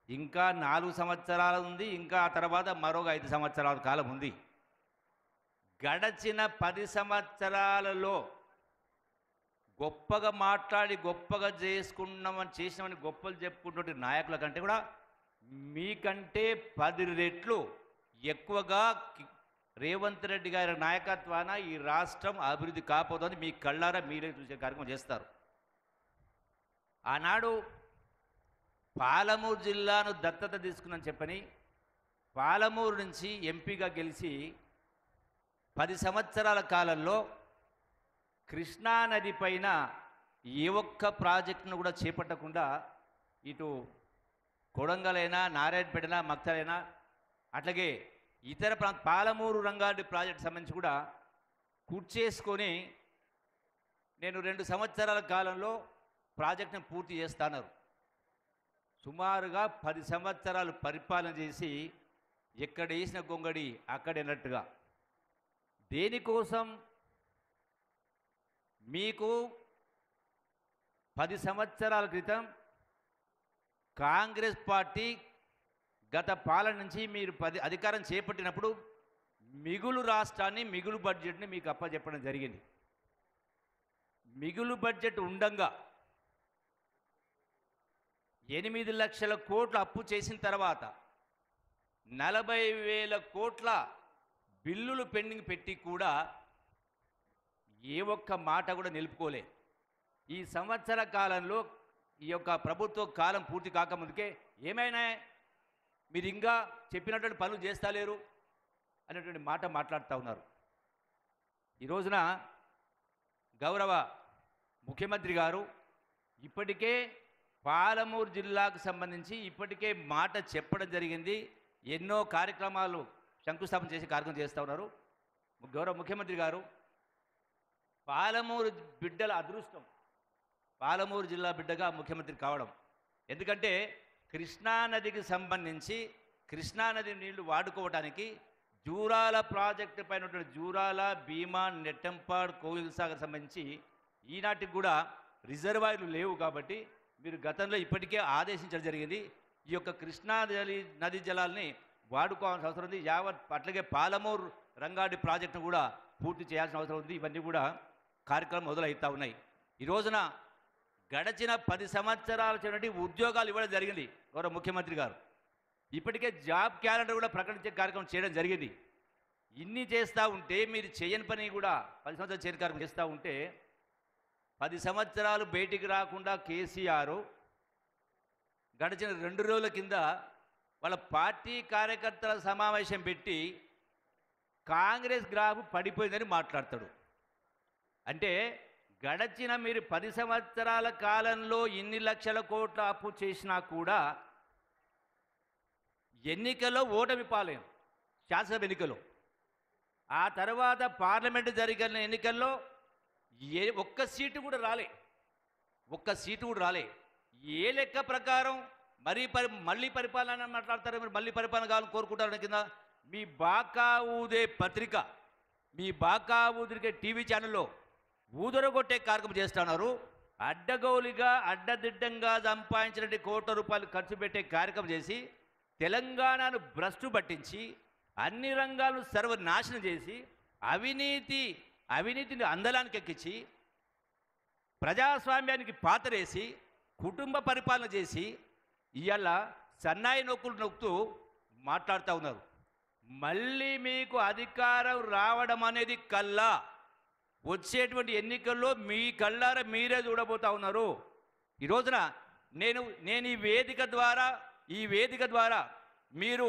ఇంకా 4 సంవత్సరాలు ఉంది, ఇంకా ఆ తర్వాత మరొక 5 సంవత్సరాల కాలం ఉంది. గడచిన 10 సంవత్సరాలలో గొప్పగా మాట్లాడి గొప్పగా చేసినామని గొప్పలు చెప్పుకుంటుంటే నాయకుల కంటే కూడా మీకంటే 10 రెట్లు ఎక్కువగా రేవంత్ రెడ్డి గారి నాయకత్వాన ఈ రాష్ట్రం అభివృద్ధి కాకపోతుంది. మీ కళ్ళారా మీరే చూసే కార్యక్రమం చేస్తారు. ఆనాడు పాలమూరు జిల్లాను దత్తత తీసుకున్నాను చెప్పని పాలమూరు నుంచి ఎంపీగా గెలిచి 10 సంవత్సరాల కాలంలో కృష్ణానది పైన ఏ ఒక్క ప్రాజెక్టును కూడా చేపట్టకుండా ఇటు కొడంగలైనా, నారాయణపేటైనా, మక్తలైనా, అట్లాగే ఇతర పాలమూరు రంగారెడ్డి ప్రాజెక్టు సంబంధించి కూడా కూర్చేసుకొని నేను 2 సంవత్సరాల కాలంలో ప్రాజెక్టును పూర్తి చేస్తాన్నారు. సుమారుగా 10 సంవత్సరాలు పరిపాలన చేసి ఎక్కడ వేసిన గొంగడి అక్కడేనట్టుగా. దేనికోసం? మీకు 10 సంవత్సరాల క్రితం కాంగ్రెస్ పార్టీ గత పాలన నుంచి మీరు అధికారం చేపట్టినప్పుడు మిగులు రాష్ట్రాన్ని, మిగులు బడ్జెట్ని మీకు అప్పచెప్పడం జరిగింది. మిగులు బడ్జెట్ ఉండంగా 8 లక్షల కోట్ల అప్పు చేసిన తర్వాత 40,000 కోట్ల బిల్లులు పెండింగ్ పెట్టి కూడా ఏ ఒక్క మాట కూడా నిలుపుకోలే. ఈ సంవత్సర కాలంలో ఈ యొక్క ప్రభుత్వ కాలం పూర్తి కాకముందుకే ఏమైనా మీరు ఇంకా చెప్పినటువంటి పనులు చేస్తలేరు అనేటువంటి మాట మాట్లాడుతూ ఉన్నారు. ఈ రోజున గౌరవ ముఖ్యమంత్రి గారు ఇప్పటికే పాలమూరు జిల్లాకు సంబంధించి ఇప్పటికే మాట చెప్పడం జరిగింది. ఎన్నో కార్యక్రమాలు శంకుస్థాపన చేసి కార్యక్రమం చేస్తూ ఉన్నారు. గౌరవ ముఖ్యమంత్రి గారు పాలమూరు బిడ్డల అదృష్టం, పాలమూరు జిల్లా బిడ్డగా ముఖ్యమంత్రి కావడం. ఎందుకంటే కృష్ణానదికి సంబంధించి కృష్ణానది నీళ్లు వాడుకోవడానికి జూరాల ప్రాజెక్టు పైన జూరాల, భీమా, నెట్టంపాడ్, కోయిల్ సాగర్ సంబంధించి ఈనాటికి కూడా రిజర్వాయర్లు లేవు. కాబట్టి మీరు గతంలో ఇప్పటికే ఆదేశించడం జరిగింది. ఈ యొక్క కృష్ణా నది జలాల్ని వాడుకోవాల్సిన అవసరం ఉంది. అట్లాగే పాలమూరు రంగారెడ్డి ప్రాజెక్టును కూడా పూర్తి చేయాల్సిన అవసరం ఉంది. ఇవన్నీ కూడా కార్యక్రమం మొదలవుతూ ఉన్నాయి. ఈ రోజున గడచిన 10 సంవత్సరాల చిన్నటి ఉద్యోగాలు ఇవ్వడం జరిగింది గౌరవ ముఖ్యమంత్రి గారు. ఇప్పటికే జాబ్ క్యాలెండర్ కూడా ప్రకటించే కార్యక్రమం చేయడం జరిగింది. ఇన్ని చేస్తూ ఉంటే మీరు చేయని పని కూడా 10 సంవత్సరాలు చేయని కార్యక్రమం చేస్తూ ఉంటే 10 సంవత్సరాలు బయటికి రాకుండా కేసీఆర్ గడిచిన 2 రోజుల కింద వాళ్ళ పార్టీ కార్యకర్తల సమావేశం పెట్టి కాంగ్రెస్ గ్రాఫ్ పడిపోయిందని మాట్లాడతాడు. అంటే గడచిన మీరు 10 సంవత్సరాల కాలంలో ఇన్ని లక్షల కోట్ల అప్పు చేసినా కూడా ఎన్నికల్లో ఓటమి పాలేం, శాసనసభ ఎన్నికల్లో. ఆ తర్వాత పార్లమెంటు జరిగిన ఎన్నికల్లో ఒక్క సీటు కూడా రాలే, ఒక్క సీటు కూడా రాలే. ఏ లెక్క ప్రకారం మళ్ళీ పరిపాలన మాట్లాడతారు, మీరు మళ్ళీ పరిపాలన కావాలని కోరుకుంటారు కింద మీ బాకా ఊదే పత్రిక, మీ బాకా ఊదిరికే టీవీ ఛానల్లో ఊదరగొట్టే కార్యక్రమం చేస్తున్నారు. అడ్డగోలుగా అడ్డదిడ్డంగా సంపాదించిన కోట్ల రూపాయలు ఖర్చు పెట్టే కార్యక్రమం చేసి తెలంగాణను భ్రష్టు పట్టించి అన్ని రంగాలను సర్వనాశనం చేసి అవినీతిని అందలానికి ఎక్కించి ప్రజాస్వామ్యానికి పాతరేసి కుటుంబ పరిపాలన చేసి ఇవాళ సన్నాయి నొక్కులు నొక్కుతూ మాట్లాడుతూ ఉన్నారు. మళ్ళీ మీకు అధికారం రావడం అనేది కల్లా వచ్చేటువంటి ఎన్నికల్లో మీ కళ్ళారా మీరే చూడబోతా ఉన్నారు. ఈ రోజున నేను ఈ వేదిక ద్వారా మీరు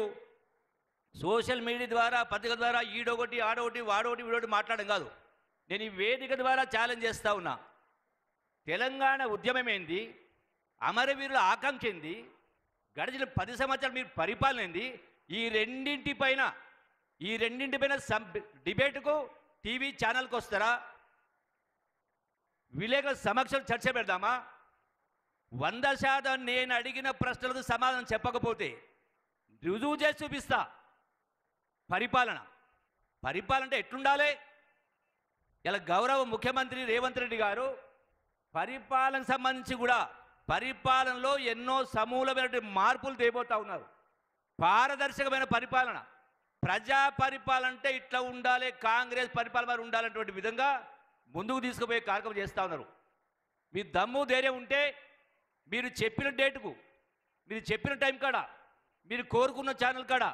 సోషల్ మీడియా ద్వారా పత్రిక ద్వారా ఈడొకటి ఆడొకటి వాడొకటి వీడొకటి మాట్లాడడం కాదు. నేను ఈ వేదిక ద్వారా ఛాలెంజ్ చేస్తూ ఉన్నా. తెలంగాణ ఉద్యమం ఏంది, అమరవీరుల ఆకాంక్ష ఏంది, గడిచిన 10 సంవత్సరాలు మీరు పరిపాలన ఏంది, ఈ రెండింటిపైన డిబేటుకు టీవీ ఛానల్కి వస్తారా? విలేకరుల సమక్షంలో చర్చ పెడదామా? 100% నేను అడిగిన ప్రశ్నలకు సమాధానం చెప్పకపోతే రుజువు చేసి చూపిస్తా. పరిపాలన అంటే ఎట్లుండాలి? ఇలా గౌరవ ముఖ్యమంత్రి రేవంత్ రెడ్డి గారు పరిపాలనకు సంబంధించి కూడా పరిపాలనలో ఎన్నో సమూలమైన మార్పులు తేబోతా ఉన్నారు. పారదర్శకమైన పరిపాలన, ప్రజా పరిపాలన అంటే ఇట్లా ఉండాలి, కాంగ్రెస్ పరిపాలన ఉండాలన్నటువంటి విధంగా ముందుకు తీసుకుపోయే కార్యక్రమం చేస్తూ ఉన్నారు. మీ దమ్ము ధైర్యం ఉంటే మీరు చెప్పిన డేటుకు, మీరు చెప్పిన టైం కాడ, మీరు కోరుకున్న ఛానల్ కాడ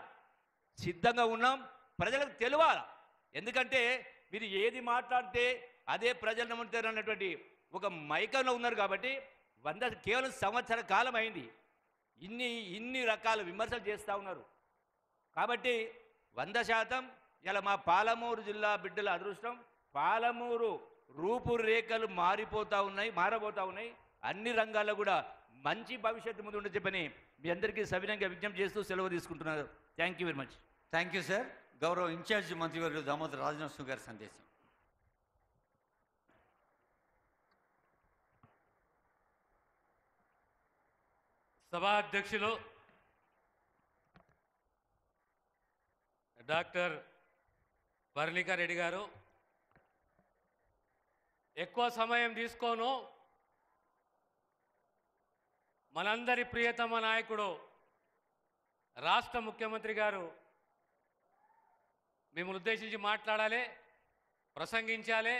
సిద్ధంగా ఉన్నాం. ప్రజలకు తెలియాలి. ఎందుకంటే మీరు ఏది మాట్లాడితే అదే ప్రజలు నమ్ముతారు అన్నటువంటి ఒక మైకంలో ఉన్నారు. కాబట్టి కేవలం సంవత్సర కాలం అయింది, ఇన్ని రకాల విమర్శలు చేస్తూ ఉన్నారు. కాబట్టి 100% ఇలా మా పాలమూరు జిల్లా బిడ్డల అదృష్టం. పాలమూరు రూపురేఖలు మారబోతూ ఉన్నాయి. అన్ని రంగాల్లో కూడా మంచి భవిష్యత్తు ముందు ఉండే చెప్పని మీ అందరికీ సవినయంగా విజ్ఞప్తి చేస్తూ సెలవు తీసుకుంటున్నారు. Thank you very much. Thank you sir. గౌరవ ఇన్ఛార్జ్ మంత్రివర్యులు దామోదర్ రాజనరసింహ గారి సందేశం. సభా అధ్యక్షులు డాక్టర్ వర్ణికారెడ్డి గారు, ఎక్కువ సమయం తీసుకోను. మనందరి ప్రియతమ నాయకుడు రాష్ట్ర ముఖ్యమంత్రి గారు మిమ్మల్ని ఉద్దేశించి మాట్లాడాలి, ప్రసంగించాలి.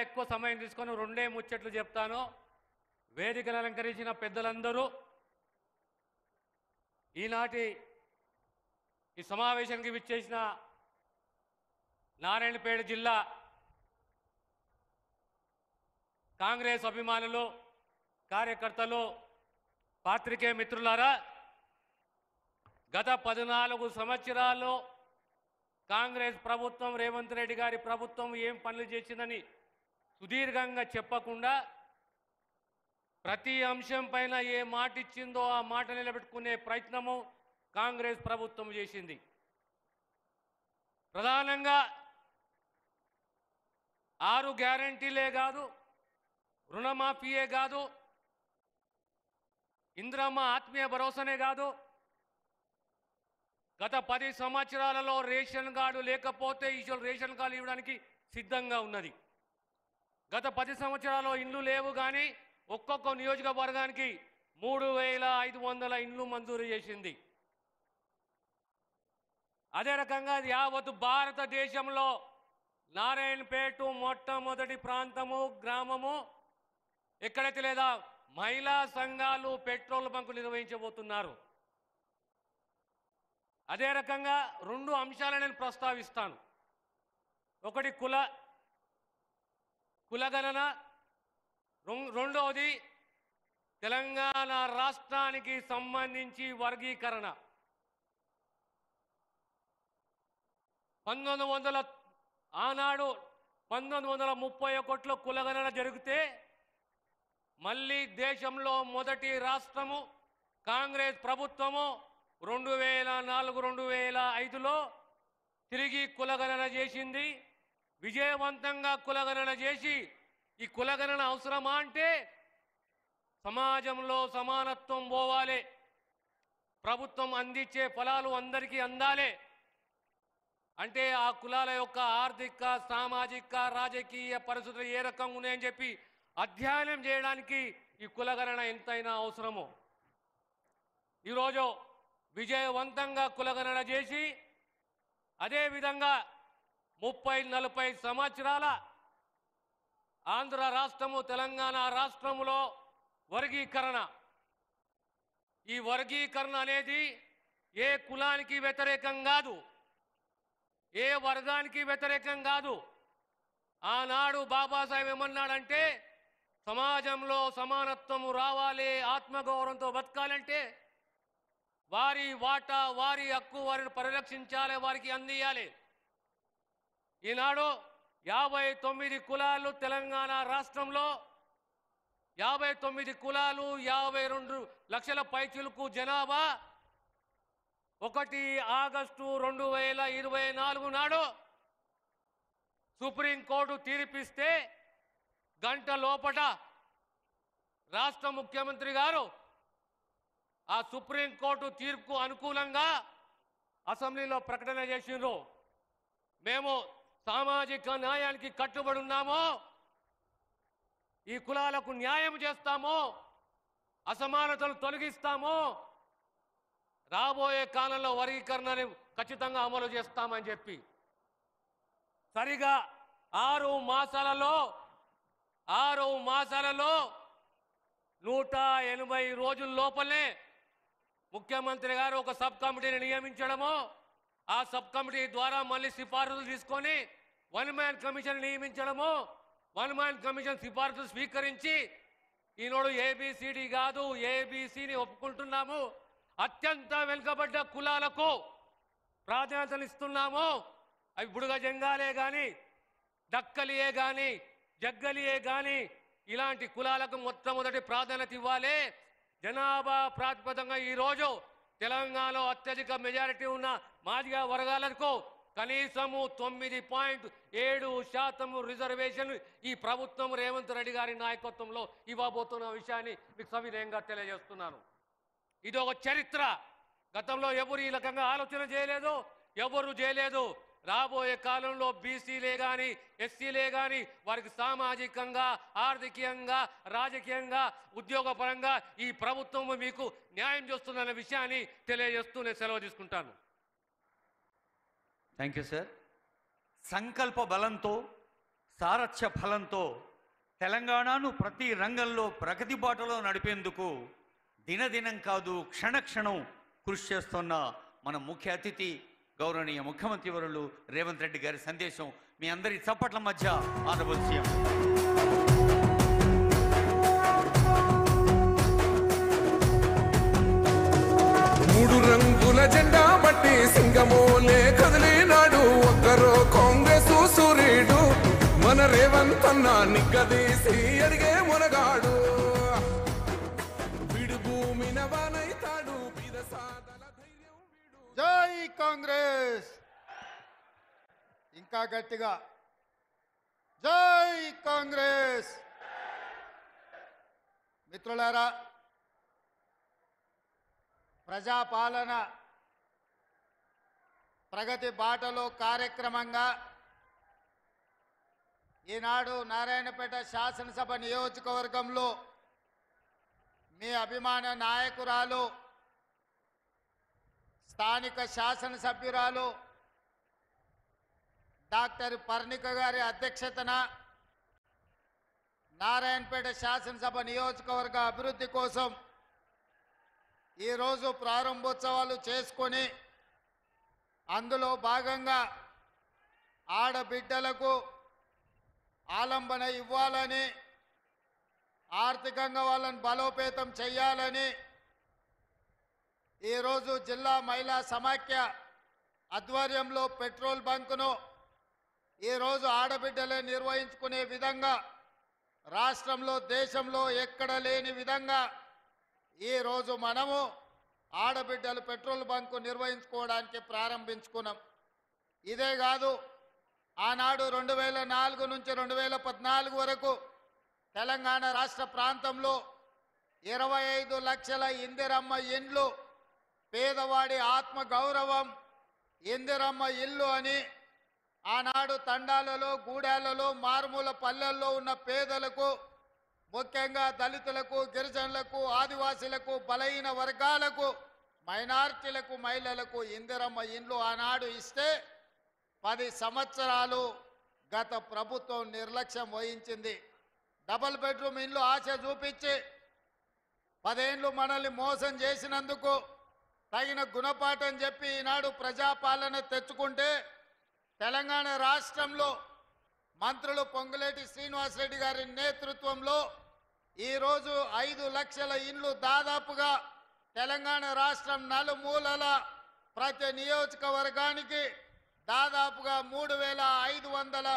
ఎక్కువ సమయం తీసుకొని 2 ముచ్చట్లు చెప్తాను. వేదికను అలంకరించిన పెద్దలందరూ, ఈనాటి ఈ సమావేశానికి విచ్చేసిన నారాయణపేట జిల్లా కాంగ్రెస్ అభిమానులు, కార్యకర్తలు, పాత్రికేయ మిత్రులారా, గత 14 సంవత్సరాల్లో కాంగ్రెస్ ప్రభుత్వం, రేవంత్ రెడ్డి గారి ప్రభుత్వం ఏం పనులు చేసిందని సుదీర్ఘంగా చెప్పకుండా ప్రతి అంశం పైన ఏ మాట ఇచ్చిందో ఆ మాట నిలబెట్టుకునే ప్రయత్నము కాంగ్రెస్ ప్రభుత్వం చేసింది. ప్రధానంగా 6 గ్యారంటీలే కాదు, రుణమాఫీయే కాదు, ఇందిరమ్మ ఆత్మీయ భరోసానే కాదు, గత 10 సంవత్సరాలలో రేషన్ కార్డు లేకపోతే ఈశ్వరు రేషన్ కార్డు ఇవ్వడానికి సిద్ధంగా ఉన్నది. గత 10 సంవత్సరాల్లో ఇండ్లు లేవు కానీ ఒక్కొక్క నియోజకవర్గానికి 3500 ఇండ్లు మంజూరు చేసింది. అదే రకంగా యావత్ భారతదేశంలో నారాయణపేట మొట్టమొదటి ప్రాంతము, గ్రామము ఎక్కడైతే లేదా మహిళా సంఘాలు పెట్రోల్ బంకు నిర్వహించబోతున్నారు. అదే రకంగా 2 అంశాలను నేను ప్రస్తావిస్తాను. ఒకటి కులగణన, రెండవది తెలంగాణ రాష్ట్రానికి సంబంధించి వర్గీకరణ. 1931లో కులగణన జరిగితే మళ్ళీ దేశంలో మొదటి రాష్ట్రము కాంగ్రెస్ ప్రభుత్వము 2004-2005లో తిరిగి కులగణన చేసింది. విజయవంతంగా కులగణన చేసి, ఈ కులగణన అవసరమా అంటే సమాజంలో సమానత్వం పోవాలి, ప్రభుత్వం అందించే ఫలాలు అందరికీ అందాలి అంటే ఆ కులాల యొక్క ఆర్థిక, సామాజిక, రాజకీయ పరిస్థితులు ఏ రకంగా ఉన్నాయని చెప్పి అధ్యయనం చేయడానికి ఈ కులగణన ఎంతైనా అవసరమో. ఈరోజు విజయవంతంగా కులగణన చేసి అదేవిధంగా 30-40 సంవత్సరాల ఆంధ్ర రాష్ట్రము తెలంగాణ రాష్ట్రములో వర్గీకరణ, ఈ వర్గీకరణ అనేది ఏ కులానికి వ్యతిరేకం కాదు, ఏ వర్గానికి వ్యతిరేకం కాదు. ఆనాడు బాబాసాహెబ్ ఏమన్నాడంటే సమాజంలో సమానత్వము రావాలి, ఆత్మగౌరవంతో బతకాలంటే వారి వాటా వారి హక్కు వారిని పరిరక్షించాలి, వారికి అందియాలి. ఈనాడు 59 కులాలు తెలంగాణ రాష్ట్రంలో, 59 కులాలు, 52 లక్షల పైచిలుకు జనాభా. 1 ఆగస్టు 2024 నాడు సుప్రీంకోర్టు తీర్పిస్తే గంట లోపట రాష్ట్ర ముఖ్యమంత్రి గారు ఆ సుప్రీంకోర్టు తీర్పుకు అనుకూలంగా అసెంబ్లీలో ప్రకటన చేసిండ్రు. మేము సామాజిక న్యాయానికి కట్టుబడి ఉన్నాము, ఈ కులాలకు న్యాయం చేస్తాము, అసమానతలు తొలగిస్తాము, రాబోయే కాలంలో వర్గీకరణని ఖచ్చితంగా అమలు చేస్తామని చెప్పి సరిగా 6 మాసాలలో 180 రోజుల లోపలే ముఖ్యమంత్రి గారు ఒక సబ్ కమిటీని నియమించడము, ఆ సబ్ కమిటీ ద్వారా మళ్ళీ సిఫారసులు తీసుకొని 1 మ్యాన్ కమిషన్ నియమించడము, 1 మ్యాన్ కమిషన్ సిఫారసులు స్వీకరించి ఈనాడు ఏబిసిడి కాదు ఏబిసిని ఒప్పుకుంటున్నాము, అత్యంత వెనుకబడ్డ కులాలకు ప్రాధాన్యతలు ఇస్తున్నాము. అవి బుడుగ జంగాలే కానీ, దక్కలియే కానీ, జగ్గలియే కానీ ఇలాంటి కులాలకు మొట్టమొదటి ప్రాధాన్యత ఇవ్వాలి. జనాభా ప్రాతిపదంగా ఈరోజు తెలంగాణలో అత్యధిక మెజారిటీ ఉన్న మాదిగ వర్గాలకు కనీసము 9.7% రిజర్వేషన్ ఈ ప్రభుత్వం రేవంత్ రెడ్డి గారి నాయకత్వంలో ఇవ్వబోతున్న విషయాన్ని మీకు సవినయంగా తెలియజేస్తున్నాను. ఇది ఒక చరిత్ర. గతంలో ఎవరు ఈ రకంగా ఆలోచన చేయలేదు, ఎవరు చేయలేదు. రాబోయే కాలంలో బీసీలే కానీ ఎస్సీలే కానీ వారికి సామాజికంగా, ఆర్థికంగా, రాజకీయంగా, ఉద్యోగపరంగా ఈ ప్రభుత్వం మీకు న్యాయం చేస్తుందన్న విషయాన్ని తెలియజేస్తూ నేను సెలవు తీసుకుంటాను. Thank you sir. సంకల్ప బలంతో, సారథ్య ఫలంతో తెలంగాణను ప్రతి రంగంలో ప్రగతి బాటలో నడిపేందుకు దినదినం కాదు క్షణక్షణం కృషి చేస్తున్న మన ముఖ్య అతిథి గౌరవనీయ ముఖ్యమంత్రి వర్యులు రేవంత్ రెడ్డి గారి సందేశం మీ అందరి చప్పట్ల మధ్య ఆనవలసియం. మూడు రంగుల జెండా బట్టి సింగమోలే కదిలినాడు, ఒక్కరో కాంగ్రెస్ సూర్యుడు మన రేవంత్ అన్న నిగ్గదీసి అడిగే మునగాడు, విడు భూమిన వానైతాడు బీద సాదల ధైర్యం వీడు. జై కాంగ్రెస్, ఇంకా గట్టిగా జై కాంగ్రెస్. మిత్రులారా, ప్రజాపాలన ప్రగతి బాటలో కార్యక్రమంగా ఈనాడు నారాయణపేట శాసనసభ నియోజకవర్గంలో మీ అభిమాన నాయకురాలు, స్థానిక శాసనసభ్యురాలు డాక్టర్ పర్ణిక గారి అధ్యక్షతన నారాయణపేట శాసనసభ నియోజకవర్గ అభివృద్ధి కోసం ఈరోజు ప్రారంభోత్సవాలు చేసుకొని అందులో భాగంగా ఆడబిడ్డలకు ఆలంబన ఇవ్వాలని, ఆర్థికంగా వాళ్ళని బలోపేతం చేయాలని ఈరోజు జిల్లా మహిళా సమాఖ్య ఆధ్వర్యంలో పెట్రోల్ బంకును ఈరోజు ఆడబిడ్డలే నిర్వహించుకునే విధంగా రాష్ట్రంలో దేశంలో ఎక్కడ లేని విధంగా ఈరోజు మనము ఆడబిడ్డలు పెట్రోల్ బంకు నిర్వహించుకోవడానికి ప్రారంభించుకున్నాం. ఇదే కాదు, ఆనాడు 2004 నుంచి 2014 వరకు తెలంగాణ రాష్ట్ర ప్రాంతంలో 25 లక్షల ఇందిరమ్మ ఇండ్లు, పేదవాడి ఆత్మ గౌరవం ఇందిరమ్మ ఇల్లు అని ఆనాడు తండాలలో, గూడాలలో, మారుమూల పల్లెల్లో ఉన్న పేదలకు, ముఖ్యంగా దళితులకు, గిరిజనులకు, ఆదివాసీలకు, బలహీన వర్గాలకు, మైనారిటీలకు, మహిళలకు ఇందిరమ్మ ఇండ్లు ఆనాడు ఇస్తే 10 సంవత్సరాలు గత ప్రభుత్వం నిర్లక్ష్యం వహించింది. డబుల్ బెడ్రూమ్ ఇల్లు ఆశ చూపించి 10 ఏళ్ళు మనల్ని మోసం చేసినందుకు తగిన గుణపాఠం చెప్పి ఈనాడు ప్రజాపాలన తెచ్చుకుంటే తెలంగాణ రాష్ట్రంలో మంత్రులు పొంగులేటి శ్రీనివాసరెడ్డి గారి నేతృత్వంలో ఈరోజు 5 లక్షల ఇండ్లు దాదాపుగా తెలంగాణ రాష్ట్రం నలుమూలల ప్రతి నియోజకవర్గానికి దాదాపుగా 3,500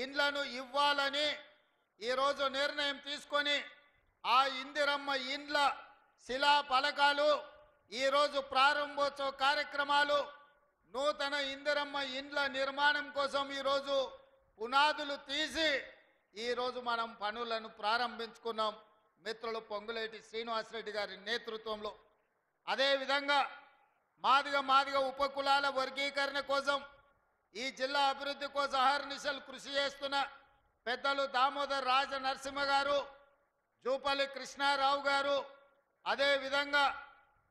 ఇండ్లను ఇవ్వాలని ఈరోజు నిర్ణయం తీసుకొని ఆ ఇందిరమ్మ ఇండ్ల శిలా ఫలకాలు ఈరోజు ప్రారంభోత్సవ కార్యక్రమాలు నూతన ఇందిరమ్మ ఇండ్ల నిర్మాణం కోసం ఈరోజు పునాదులు తీసి ఈరోజు మనం పనులను ప్రారంభించుకున్నాం మిత్రులు పొంగులేటి శ్రీనివాసరెడ్డి గారి నేతృత్వంలో. అదేవిధంగా మాదిగ ఉపకులాల వర్గీకరణ కోసం ఈ జిల్లా అభివృద్ధి కోసం అహర్నిశలు కృషి చేస్తున్న పెద్దలు దామోదర్ రాజ నరసింహ గారు, జూపల్లి కృష్ణారావు గారు, అదేవిధంగా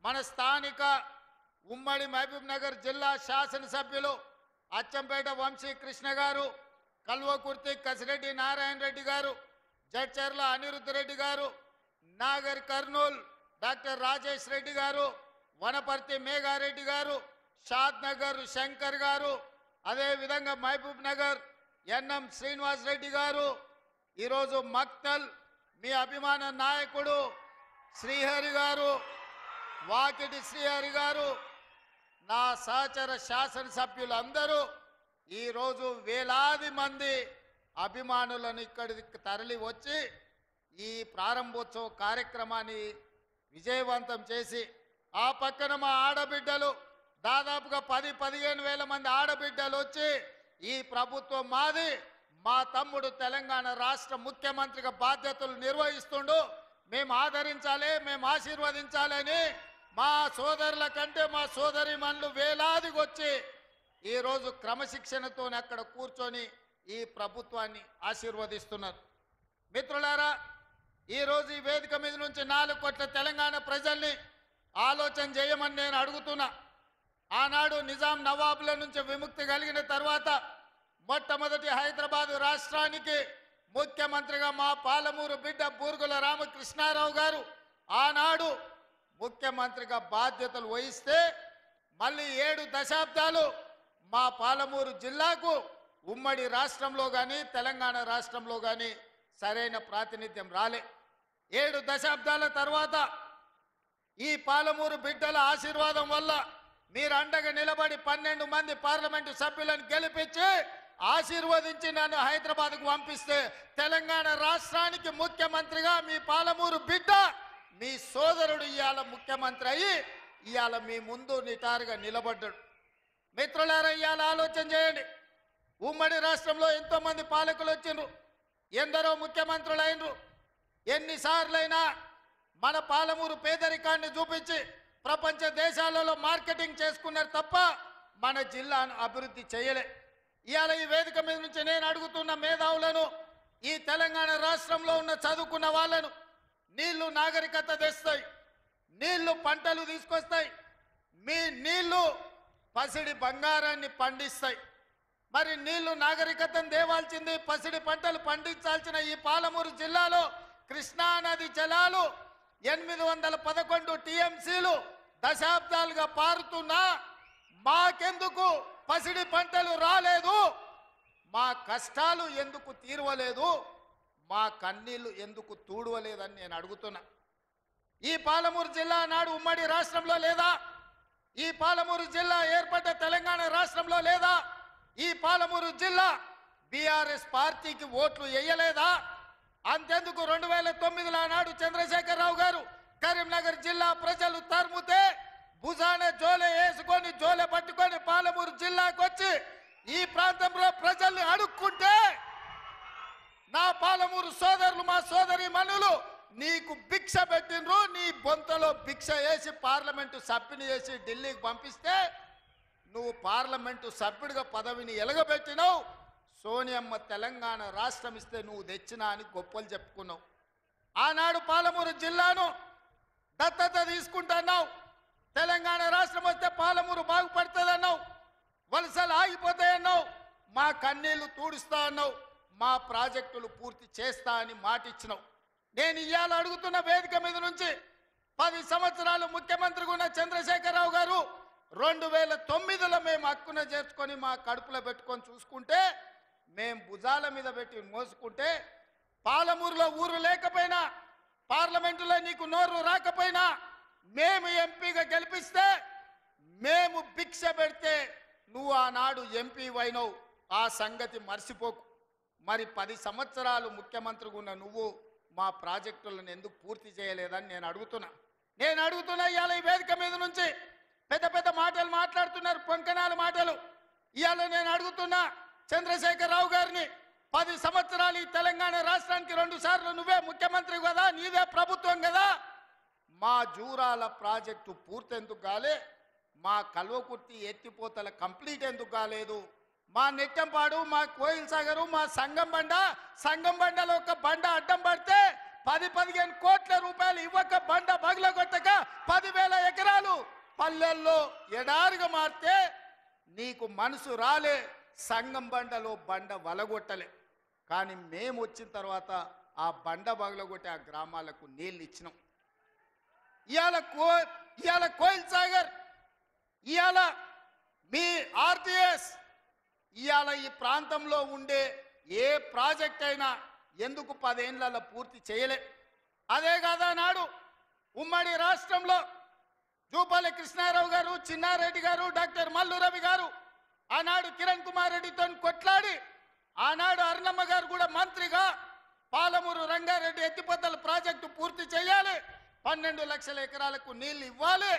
మన స్థానిక ఉమ్మడి మహబూబ్ నగర్ జిల్లా శాసనసభ్యులు అచ్చంపేట వంశీ కృష్ణ గారు, కల్వకుర్తి కసిరెడ్డి నారాయణ రెడ్డి గారు, జడ్చర్ల అనిరుద్ధ్ రెడ్డి గారు, నాగర్ కర్నూల్ డాక్టర్ రాజేష్ రెడ్డి గారు, వనపర్తి మేఘారెడ్డి గారు, షాద్ నగర్ శంకర్ గారు, అదేవిధంగా మహబూబ్ నగర్ ఎన్ఎం శ్రీనివాస్ రెడ్డి గారు, ఈరోజు మక్తల్ మీ అభిమాన నాయకుడు శ్రీహరి గారు, వాకిటి శ్రీహరి గారు, నా సహచర శాసనసభ్యులందరూ ఈరోజు వేలాది మంది అభిమానులను ఇక్కడికి తరలి వచ్చి ఈ ప్రారంభోత్సవ కార్యక్రమాన్ని విజయవంతం చేసి ఆ పక్కన మా ఆడబిడ్డలు దాదాపుగా 10-15 వేల మంది ఆడబిడ్డలు వచ్చి ఈ ప్రభుత్వం మాది, మా తమ్ముడు తెలంగాణ రాష్ట్ర ముఖ్యమంత్రిగా బాధ్యతలు నిర్వహిస్తుండు, మేము ఆదరించాలి, మేము ఆశీర్వదించాలని మా సోదరుల కంటే మా సోదరిమణులు వేలాదికి వచ్చి ఈరోజు క్రమశిక్షణతో అక్కడ కూర్చొని ఈ ప్రభుత్వాన్ని ఆశీర్వదిస్తున్నారు. మిత్రులారా, ఈరోజు ఈ వేదిక మీద నుంచి 4 కోట్ల తెలంగాణ ప్రజల్ని ఆలోచన చేయమని నేను అడుగుతున్నా. ఆనాడు నిజాం నవాబుల నుంచి విముక్తి కలిగిన తర్వాత మొట్టమొదటి హైదరాబాదు రాష్ట్రానికి ముఖ్యమంత్రిగా మా పాలమూరు బిడ్డ బూర్గుల రామకృష్ణారావు గారు ఆనాడు ముఖ్యమంత్రిగా బాధ్యతలు వహిస్తే మళ్ళీ 7 దశాబ్దాలు మా పాలమూరు జిల్లాకు ఉమ్మడి రాష్ట్రంలో కానీ తెలంగాణ రాష్ట్రంలో కానీ సరైన ప్రాతినిధ్యం రాలే. 7 దశాబ్దాల తర్వాత ఈ పాలమూరు బిడ్డల ఆశీర్వాదం వల్ల మీరు అండగా నిలబడి 12 మంది పార్లమెంటు సభ్యులను గెలిపించి ఆశీర్వదించి నన్ను హైదరాబాద్కు పంపిస్తే తెలంగాణ రాష్ట్రానికి ముఖ్యమంత్రిగా మీ పాలమూరు బిడ్డ మీ సోదరుడు ఇవాళ ముఖ్యమంత్రి అయ్యి ఇవాళ మీ ముందు నిటారుగా నిలబడ్డాడు. మిత్రులారా, ఇవాళ ఆలోచన చేయండి. ఉమ్మడి రాష్ట్రంలో ఎంతోమంది పాలకులు వచ్చిండ్రు, ఎందరో ముఖ్యమంత్రులు అయినరు. ఎన్నిసార్లైనా మన పాలమూరు పేదరికాన్ని చూపించి ప్రపంచ దేశాలలో మార్కెటింగ్ చేసుకున్నారు తప్ప మన జిల్లాను అభివృద్ధి చేయలే. ఇవాళ ఈ వేదిక మీద నుంచి నేను అడుగుతున్న మేధావులను, ఈ తెలంగాణ రాష్ట్రంలో ఉన్న చదువుకున్న వాళ్ళను, నీళ్లు నాగరికత తెస్తాయి, నీళ్లు పంటలు తీసుకొస్తాయి, మీ నీళ్లు పసిడి బంగారాన్ని పండిస్తాయి. మరి నీళ్లు నాగరికతను దేవాల్సింది, పసిడి పంటలు పండించాల్సిన ఈ పాలమూరు జిల్లాలో కృష్ణా నది జలాలు 811 టీఎంసీలు దశాబ్దాలుగా పారుతున్నా మాకెందుకు పసిడి పంటలు రాలేదు, మా కష్టాలు ఎందుకు తీరవలేదు, మా కన్నీళ్లు ఎందుకు తూడవలేదని నేను అడుగుతున్నా. ఈ పాలమూరు జిల్లా నాడు ఉమ్మడి రాష్ట్రంలో లేదా? ఈ పాలమూరు జిల్లా ఏర్పడ్డ తెలంగాణ రాష్ట్రంలో లేదా? ఈ పాలమూరు జిల్లా బీఆర్ఎస్ పార్టీకి ఓట్లు వేయలేదా? అంతెందుకు 2009లో నాడు చంద్రశేఖరరావు గారు కరీంనగర్ జిల్లా ప్రజలు తరుముతే భుజాన జోలె వేసుకొని జోలె పట్టుకొని పాలమూరు జిల్లాకు వచ్చి ఈ ప్రాంతంలో ప్రజల్ని అడుక్కుంటే నా పాలమూరు సోదరులు, మా సోదరి మనులు నీకు భిక్ష పెట్టినరు, నీ బొంతలో భిక్ష వేసి పార్లమెంటు సభ్యుని చేసి ఢిల్లీకి పంపిస్తే నువ్వు పార్లమెంటు సభ్యుడిగా పదవిని ఎలగబెట్టినావు. సోనియమ్మ తెలంగాణ రాష్ట్రం ఇస్తే నువ్వు తెచ్చినా అని గొప్పలు చెప్పుకున్నావు. ఆనాడు పాలమూరు జిల్లాను దత్తత తీసుకుంటున్నావు. తెలంగాణ రాష్ట్రం వస్తే పాలమూరు బాగుపడుతుంది అన్నావు, వలసలు ఆగిపోతాయన్నావు, మా కన్నీళ్లు తూడుస్తా అన్నావు, మా ప్రాజెక్టులు పూర్తి చేస్తా అని మాటిచ్చినావు. నేను ఇవాళ అడుగుతున్న వేదిక మీద నుంచి 10 సంవత్సరాలు ముఖ్యమంత్రిగా ఉన్న చంద్రశేఖరరావు గారు 2009లో మేము హక్కున చేర్చుకొని మా కడుపులో పెట్టుకొని చూసుకుంటే, మేము భుజాల మీద పెట్టి మోసుకుంటే, పాలమూరులో ఊరు లేకపోయినా, పార్లమెంటులో నీకు నోరు రాకపోయినా, మేము ఎంపీగా గెలిపిస్తే, మేము భిక్ష పెడితే నువ్వు ఆనాడు ఎంపీ అయినవు. ఆ సంగతి మర్చిపోకు. మరి 10 సంవత్సరాలు ముఖ్యమంత్రిగా ఉన్న నువ్వు మా ప్రాజెక్టులను ఎందుకు పూర్తి చేయలేదని నేను అడుగుతున్నా. ఇవాళ ఈ వేదిక మీద నుంచి పెద్ద పెద్ద మాటలు మాట్లాడుతున్నారు, పొంకనాల మాటలు. ఇవాళ నేను అడుగుతున్నా చంద్రశేఖరరావు గారిని, 10 సంవత్సరాలు ఈ తెలంగాణ రాష్ట్రానికి 2 సార్లు నువ్వే ముఖ్యమంత్రి కదా, నీదే ప్రభుత్వం కదా, మా జూరాల ప్రాజెక్టు పూర్తి ఎందుకు కాలే, మా కల్వకుర్తి ఎత్తిపోతల కంప్లీట్ ఎందుకు కాలేదు, మా నెట్టంపాడు, మా కోయిల్ సాగరు, మా సంగం బండలో ఒక బండ అడ్డం పడితే 10-15 కోట్ల రూపాయలు ఇవ్వక బండ బగలగొట్టక 10,000 ఎకరాలు పల్లెల్లో ఎడారిగా మారితే నీకు మనసు రాలే, సంగం బండలో బండ వలగొట్టలే. కానీ మేము వచ్చిన తర్వాత ఆ బండ బగలగొట్టి ఆ గ్రామాలకు నీళ్ళు ఇచ్చినాం. ఇవాళ కోయిల్ సాగర్, ఇవాళ మీ ఆర్టీఎస్, ఇవాళ ఈ ప్రాంతంలో ఉండే ఏ ప్రాజెక్ట్ అయినా ఎందుకు 10 ఏళ్లలో పూర్తి చేయలే? అదే కాదా నాడు ఉమ్మడి రాష్ట్రంలో జూపల్లి కృష్ణారావు గారు, చిన్నారెడ్డి గారు, డాక్టర్ మల్లు రవి గారు ఆనాడు కిరణ్ కుమార్ రెడ్డితో కొట్లాడి, ఆనాడు అరుణమ్మ గారు కూడా మంత్రిగా పాలమూరు రంగారెడ్డి ఎత్తిపోతల ప్రాజెక్టు పూర్తి చేయాలి, 12 లక్షల ఎకరాలకు నీళ్లు ఇవ్వాలి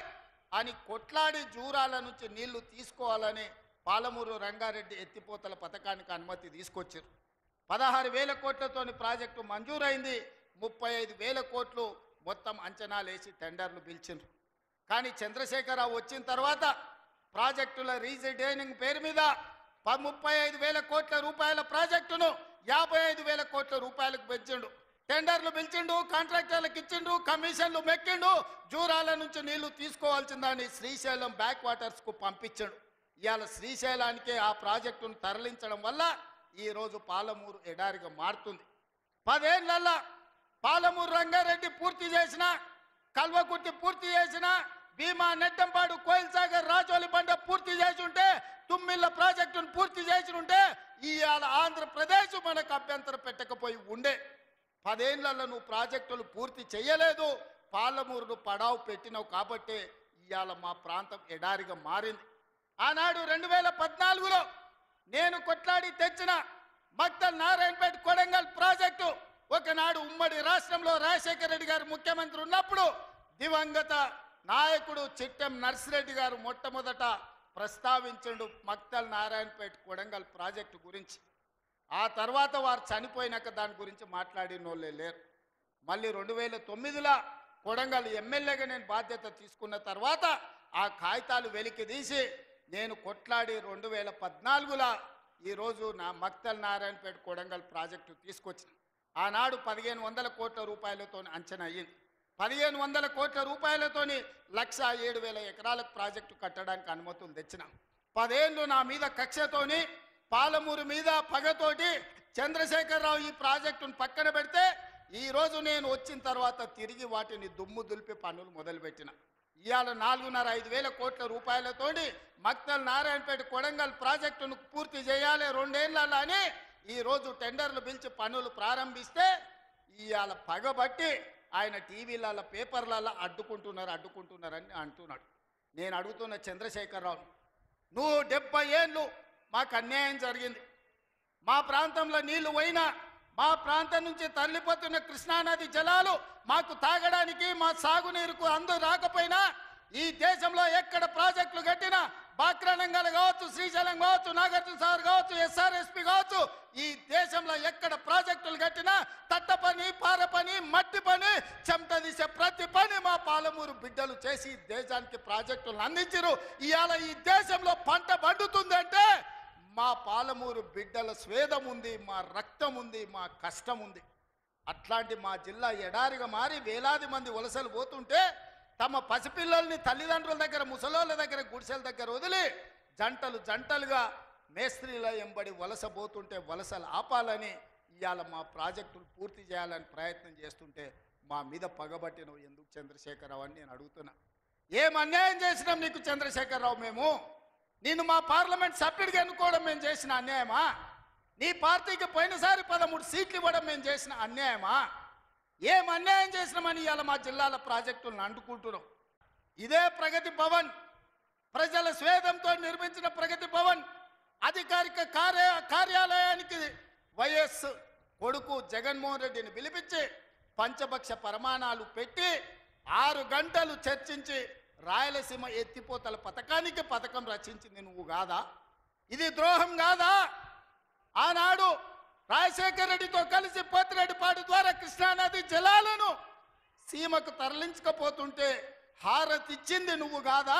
అని కొట్లాడి జూరాల నుంచి నీళ్లు తీసుకోవాలని పాలమూరు రంగారెడ్డి ఎత్తిపోతల పథకానికి అనుమతి తీసుకొచ్చారు. 16,000 కోట్లతోని ప్రాజెక్టు మంజూరైంది. 35,000 కోట్లు మొత్తం అంచనాలు వేసి టెండర్లు పిలిచిండ్రు. కానీ చంద్రశేఖరరావు వచ్చిన తర్వాత ప్రాజెక్టుల రీజైనింగ్ పేరు మీద 35,000 కోట్ల రూపాయల ప్రాజెక్టును 55,000 కోట్ల రూపాయలకు పెంచిండు. టెండర్లు పిలిచిండు, కాంట్రాక్టర్లకు ఇచ్చిండు, కమిషన్లు మెక్కిండు, జూరాల నుంచి నీళ్లు తీసుకోవాల్సిందని శ్రీశైలం బ్యాక్ వాటర్స్కు పంపించాడు. ఇవాళ శ్రీశైలానికే ఆ ప్రాజెక్టును తరలించడం వల్ల ఈరోజు పాలమూరు ఎడారిగా మారుతుంది. 10 ఏళ్లలో పాలమూరు రంగారెడ్డి పూర్తి చేసిన, కల్వకుర్తి పూర్తి చేసిన, భీమా, నెట్టంపాడు, కోయిల్ సాగర్, రాజోలి బండ పూర్తి చేసి ఉంటే, తుమ్మిళ్ళ ప్రాజెక్టును పూర్తి చేసి ఉంటే ఇవాళ ఆంధ్రప్రదేశ్ మనకు అభ్యంతరం పెట్టకపోయి ఉండే. 10 ఏళ్లలో నువ్వు ప్రాజెక్టులు పూర్తి చేయలేదు, పాలమూరును పడావు పెట్టినావు కాబట్టి ఇవాళ మా ప్రాంతం ఎడారిగా మారింది. ఆనాడు 2014లో నేను కొట్లాడి తెచ్చిన మక్తల్ నారాయణపేట కొడంగల్ ప్రాజెక్టు ఒకనాడు ఉమ్మడి రాష్ట్రంలో రాజశేఖర రెడ్డి గారు ముఖ్యమంత్రి ఉన్నప్పుడు దివంగత నాయకుడు చిట్టెం నర్సిరెడ్డి గారు మొట్టమొదట ప్రస్తావించండు మక్తల్ నారాయణపేట కొడంగల్ ప్రాజెక్టు గురించి. ఆ తర్వాత వారు చనిపోయినాక దాని గురించి మాట్లాడిన వాళ్ళే లేరు. మళ్ళీ 2009లో కొడంగల్ ఎమ్మెల్యేగా నేను బాధ్యత తీసుకున్న తర్వాత ఆ కాగితాలు వెలికి తీసి నేను కొట్లాడి 2014లో ఈరోజు నా మక్తల్ నారాయణపేట కొడంగల్ ప్రాజెక్టు తీసుకొచ్చిన. ఆనాడు 1,500 కోట్ల రూపాయలతో అంచనా అయ్యింది. 1,500 కోట్ల రూపాయలతోని 1,07,000 ఎకరాలకు ప్రాజెక్టు కట్టడానికి అనుమతులు తెచ్చిన. 10 ఏళ్ళు నా మీద కక్షతోని, పాలమూరు మీద పగతోటి చంద్రశేఖరరావు ఈ ప్రాజెక్టును పక్కన పెడితే ఈరోజు నేను వచ్చిన తర్వాత తిరిగి వాటిని దుమ్ము దులిపి పనులు మొదలుపెట్టిన. ఇవాళ 4,500 కోట్ల రూపాయలతోటి మక్తల్ నారాయణపేట కొడంగల్ ప్రాజెక్టును పూర్తి చేయాలి 2 ఏళ్లలో అని ఈరోజు టెండర్లు పిలిచి పనులు ప్రారంభిస్తే ఇవాళ పగబట్టి ఆయన టీవీలలో పేపర్లలో అడ్డుకుంటున్నారని అంటున్నాడు. నేను అడుగుతున్న చంద్రశేఖరరావు, నువ్వు 70 ఏళ్ళు మాకు అన్యాయం జరిగింది, మా ప్రాంతంలో నీళ్లు పోయినా, మా ప్రాంతం నుంచి తరలిపోతున్న కృష్ణానది జలాలు మాకు తాగడానికి, మా సాగునీరుకు అందరూ రాకపోయినా, ఈ దేశంలో ఎక్కడ ప్రాజెక్టులు కట్టినా, బాక్రానంగల్ కావచ్చు, శ్రీశైలం కావచ్చు, నాగార్జున సాగర్ కావచ్చు, ఎస్ఆర్ఎస్పి కావచ్చు, ఈ దేశంలో ఎక్కడ ప్రాజెక్టులు కట్టినా తట్ట పని, పార పని, మట్టి పని, చెమట తీసే ప్రతి పని మా పాలమూరు బిడ్డలు చేసి దేశానికి ప్రాజెక్టులను అందించారు. ఇవాళ ఈ దేశంలో పంట పండుతుంది అంటే మా పాలమూరు బిడ్డల స్వేదం ఉంది, మా రక్తం ఉంది, మా కష్టం ఉంది. అట్లాంటి మా జిల్లా ఎడారిగా మారి వేలాది మంది వలసలు పోతుంటే తమ పసిపిల్లల్ని తల్లిదండ్రుల దగ్గర, ముసలోళ్ళ దగ్గర, గుడిసెల దగ్గర వదిలి జంటలుగా మేస్త్రీల ఎంబడి వలస పోతుంటే వలసలు ఆపాలని ఇవాళ మా ప్రాజెక్టులు పూర్తి చేయాలని ప్రయత్నం చేస్తుంటే మా మీద పగబట్టినవు ఎందుకు చంద్రశేఖరరావు అని నేను అడుగుతున్నా. ఏం అన్యాయం చేసినాం నీకు చంద్రశేఖరరావు? మేము నిన్ను మా పార్లమెంట్ సభ్యుడిగా ఎన్నుకోవడం మేము చేసిన అన్యాయమా? నీ పార్టీకి పోయినసారి 13 సీట్లు ఇవ్వడం మేము చేసిన అన్యాయమా? ఏం అన్యాయం చేసినామని ఇవాళ మా జిల్లాల ప్రాజెక్టులను అంటుకుంటున్నాం. ఇదే ప్రగతి భవన్, ప్రజల స్వేదంతో నిర్మించిన ప్రగతి భవన్ అధికారిక కార్యాలయానికి వైఎస్ కొడుకు జగన్మోహన్ రెడ్డిని పిలిపించి పంచపక్ష ప్రమాణాలు పెట్టి 6 గంటలు చర్చించి రాయలసీమ ఎత్తిపోతల పథకానికి పథకం రచించింది నువ్వు కాదా? ఇది ద్రోహం కాదా? ఆనాడు రాజశేఖర రెడ్డితో కలిసి పోతిరెడ్డిపాడు ద్వారా కృష్ణానది జలాలను సీమకు తరలించకపోతుంటే హారతిచ్చింది నువ్వు కాదా?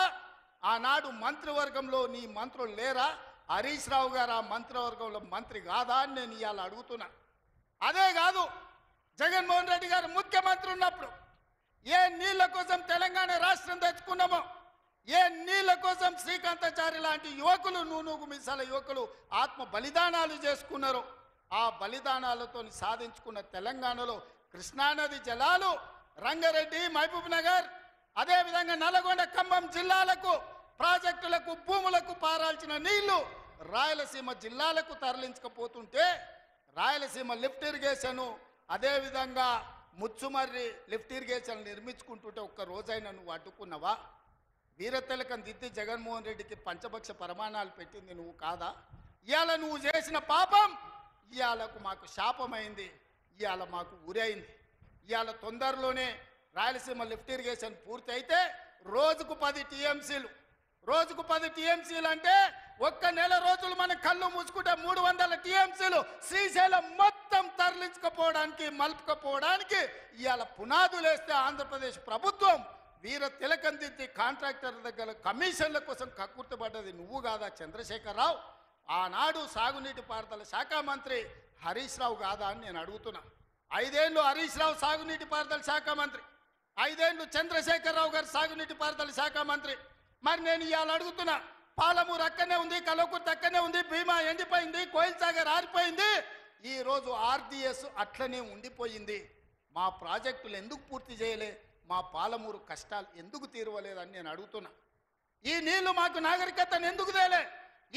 ఆనాడు మంత్రివర్గంలో నీ మంత్రులు లేరా? హరీష్ రావు గారు ఆ మంత్రివర్గంలో మంత్రి కాదా అని నేను ఇవాళ అడుగుతున్నా. అదే కాదు, జగన్మోహన్ రెడ్డి గారు ముఖ్యమంత్రి ఉన్నప్పుడు ఏ నీళ్ల కోసం తెలంగాణ రాష్ట్రం తెచ్చుకున్నామో, ఏ నీళ్ల కోసం శ్రీకాంతాచారి లాంటి యువకులు, నూనూగు మిసాల యువకులు ఆత్మ బలిదానాలు చేసుకున్నారో ఆ బలిదానాలతో సాధించుకున్న తెలంగాణలో కృష్ణానది జలాలు రంగారెడ్డి, మహబూబ్ నగర్, అదేవిధంగా నల్గొండ, ఖమ్మం జిల్లాలకు ప్రాజెక్టులకు భూములకు పారాల్సిన నీళ్లు రాయలసీమ జిల్లాలకు తరలించకపోతుంటే రాయలసీమ లిఫ్ట్ ఇరిగేషన్, అదేవిధంగా ముచ్చుమర్రి లిఫ్ట్ ఇరిగేషన్ నిర్మించుకుంటుంటే ఒక్క రోజైనా నువ్వు అడ్డుకున్నావా? వీరతిలకం దిద్ది జగన్మోహన్ రెడ్డికి పంచపక్ష ప్రమాణాలు పెట్టింది నువ్వు కాదా? ఇవాళ నువ్వు చేసిన పాపం ఇవాళకు మాకు శాపమైంది, ఇవాళ మాకు ఉరైంది. ఇవాళ తొందరలోనే రాయలసీమ లిఫ్ట్ ఇరిగేషన్ పూర్తి అయితే రోజుకు 10 టీఎంసీలు, రోజుకు 10 టీఎంసీలు అంటే ఒక్క నెల రోజులు మన కళ్ళు మూసుకుంటే 300 టీఎంసీలు శ్రీశైలం మొత్తం తరలించకపోవడానికి, మలుపుకపోవడానికి ఇవాళ పునాదులు వేస్తే ఆంధ్రప్రదేశ్ ప్రభుత్వం వీర తిలకం దిద్ది కాంట్రాక్టర్ దగ్గర కమిషన్ల కోసం కక్కుర్తిపడ్డది నువ్వు కాదా చంద్రశేఖరరావు? ఆనాడు సాగునీటి పారుదల శాఖ మంత్రి హరీష్ రావు కాదా అని నేను అడుగుతున్నా. 5 ఏళ్ళు హరీష్ రావు సాగునీటి పారుదల శాఖ మంత్రి, 5 ఏళ్ళు చంద్రశేఖరరావు గారు సాగునీటి పారుదల శాఖ మంత్రి. మరి నేను ఇవాళ అడుగుతున్నా, పాలమూరు అక్కడనే ఉంది, కల్వకుర్తి అక్కడనే ఉంది, భీమా ఎండిపోయింది, కోయిల్ సాగర్ ఆరిపోయింది, ఈరోజు ఆర్డీఎస్ అట్లనే ఉండిపోయింది. మా ప్రాజెక్టులు ఎందుకు పూర్తి చేయలే? మా పాలమూరు కష్టాలు ఎందుకు తీరవలేదని నేను అడుగుతున్నా. ఈ నీళ్లు మాకు నాగరికతను ఎందుకు తేలే?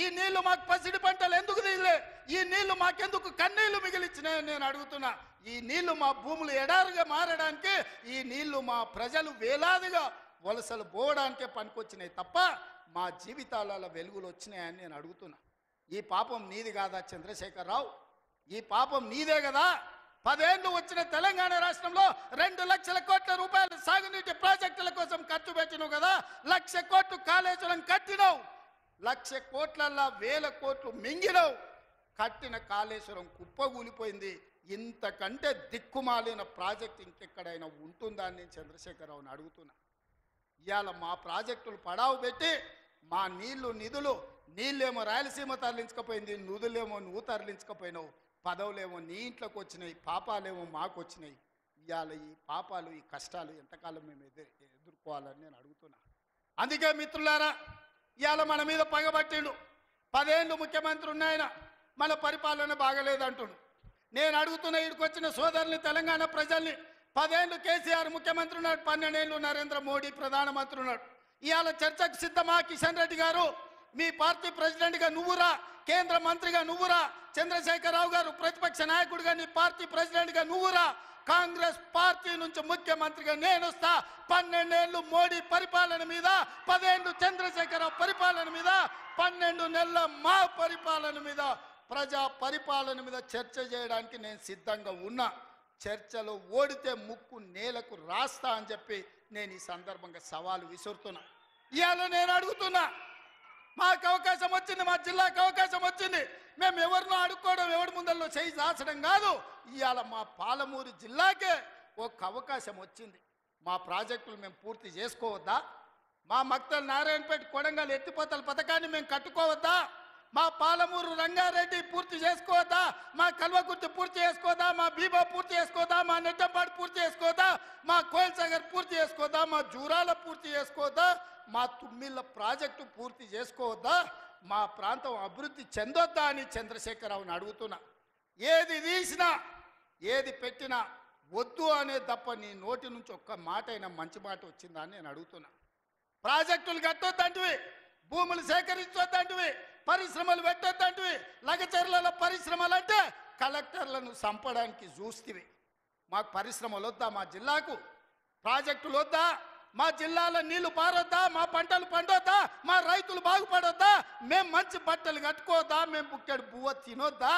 ఈ నీళ్లు మాకు పసిడి పంటలు ఎందుకు తీయలే? ఈ నీళ్లు మాకెందుకు కన్నీళ్లు మిగిలిచ్చినాయని నేను అడుగుతున్నా. ఈ నీళ్లు మా భూములు ఎడారుగా మారడానికి, ఈ నీళ్లు మా ప్రజలు వేలాదిగా వలసలు పోవడానికే పనికొచ్చినాయి తప్ప మా జీవితాలలో వెలుగులు వచ్చినాయని నేను అడుగుతున్నా. ఈ పాపం నీది కాదా చంద్రశేఖరరావు? ఈ పాపం నీదే కదా? 10 ఏళ్ళు వచ్చిన తెలంగాణ రాష్ట్రంలో 2 లక్షల కోట్ల రూపాయలు సాగునీటి ప్రాజెక్టుల కోసం ఖర్చు పెట్టినావు కదా. 1,00,000 కోట్లు కాళేశ్వరం కట్టినావు, 1,00,000 కోట్లల్లా 1,000 కోట్లు మింగినావు. కట్టిన కాళేశ్వరం కుప్పగూలిపోయింది. ఇంతకంటే దిక్కుమాలిన ప్రాజెక్ట్ ఇంకెక్కడైనా ఉంటుందా అని నేను చంద్రశేఖరరావుని అడుగుతున్నా. ఇవాళ మా ప్రాజెక్టులు పడావు పెట్టి మా నీళ్ళేమో రాయలసీమ తరలించకపోయింది, నిధులేమో నువ్వు తరలించకపోయినావు, పదవులేమో నీ ఇంట్లోకి వచ్చినాయి, పాపాలేమో మాకు వచ్చినాయి. ఇవాళ ఈ పాపాలు, ఈ కష్టాలు ఎంతకాలం మేము ఎదుర్కోవాలని నేను అడుగుతున్నా. అందుకే మిత్రులారా, ఇవాళ మన మీద పగబట్టిండు. 10 ఏళ్ళు ముఖ్యమంత్రి ఉన్నాయన, మన పరిపాలన బాగలేదంటుండు. నేను అడుగుతున్న ఇక్కడికి వచ్చిన సోదరుని, తెలంగాణ ప్రజల్ని, 10 ఏళ్ళు కేసీఆర్ ముఖ్యమంత్రి ఉన్నాడు, 12 ఏళ్ళు నరేంద్ర మోడీ ప్రధానమంత్రి ఉన్నాడు. ఇవాళ చర్చకు సిద్ధమా? కిషన్ రెడ్డి గారు మీ పార్టీ ప్రెసిడెంట్గా నువ్వురా, కేంద్ర మంత్రిగా నువ్వురా, చంద్రశేఖరరావు గారు ప్రతిపక్ష నాయకుడిగా నీ పార్టీ ప్రెసిడెంట్గా నువ్వురా, కాంగ్రెస్ పార్టీ నుంచి ముఖ్యమంత్రిగా నేను వస్తా. 12 ఏళ్ళు మోడీ పరిపాలన మీద, 10 ఏళ్ళు చంద్రశేఖరరావు పరిపాలన మీద, 12 నెలల మా పరిపాలన మీద, ప్రజా పరిపాలన మీద చర్చ చేయడానికి నేను సిద్ధంగా ఉన్నా. చర్చలో ఓడితే ముక్కు నేలకు రాస్తా అని చెప్పి నేను ఈ సందర్భంగా సవాలు విసురుతున్నా. ఇవాళ నేను అడుగుతున్నా, మాకు అవకాశం వచ్చింది, మా జిల్లాకు అవకాశం వచ్చింది, మేము ఎవరినో అడుక్కోవడం, ఎవరి ముందల్లో చేయి దాచడం కాదు. ఇవాళ మా పాలమూరు జిల్లాకే ఒక అవకాశం వచ్చింది. మా ప్రాజెక్టులు మేము పూర్తి చేసుకోవద్దా? మా మక్తల్ నారాయణపేట కొడంగల్ ఎత్తిపోతల పథకాన్ని మేము కట్టుకోవద్దా? మా పాలమూరు రంగారెడ్డి పూర్తి చేసుకోవద్దా? మా కల్వకుర్తి పూర్తి చేసుకోవద్దా? మా భీమా పూర్తి చేసుకోవద్దా? మా నెట్టంపాడు పూర్తి చేసుకోవద్దా? మా కోయిల్ సాగర్ పూర్తి చేసుకోవద్దా? మా జూరాల పూర్తి చేసుకోవద్దా? మా తుమ్మిళ్ళ ప్రాజెక్టు పూర్తి చేసుకోవద్దా? మా ప్రాంతం అభివృద్ధి చెందొద్దా అని చంద్రశేఖరరావుని అడుగుతున్నా. ఏది తీసినా ఏది పెట్టినా వద్దు అనే తప్ప నీ నోటి నుంచి ఒక్క మాట అయినా మంచి మాట వచ్చిందా అని నేను అడుగుతున్నా. ప్రాజెక్టులు కట్టొద్దంటివి, భూములు సేకరించొద్దంటివి, పరిశ్రమలు పెట్టొద్దంటివి. లగచర్లలో పరిశ్రమలు అంటే కలెక్టర్లను చంపడానికి చూస్తేవి. మాకు పరిశ్రమలు వద్దా? మా జిల్లాకు ప్రాజెక్టులు వద్దా? మా జిల్లాలో నీళ్లు పారొద్దా? మా పంటలు పండొద్దా? మా రైతులు బాగుపడొద్దా? మేము మంచి బట్టలు కట్టుకోవద్దా? మేము బుక్కెడు బువ్వ తినొద్దా?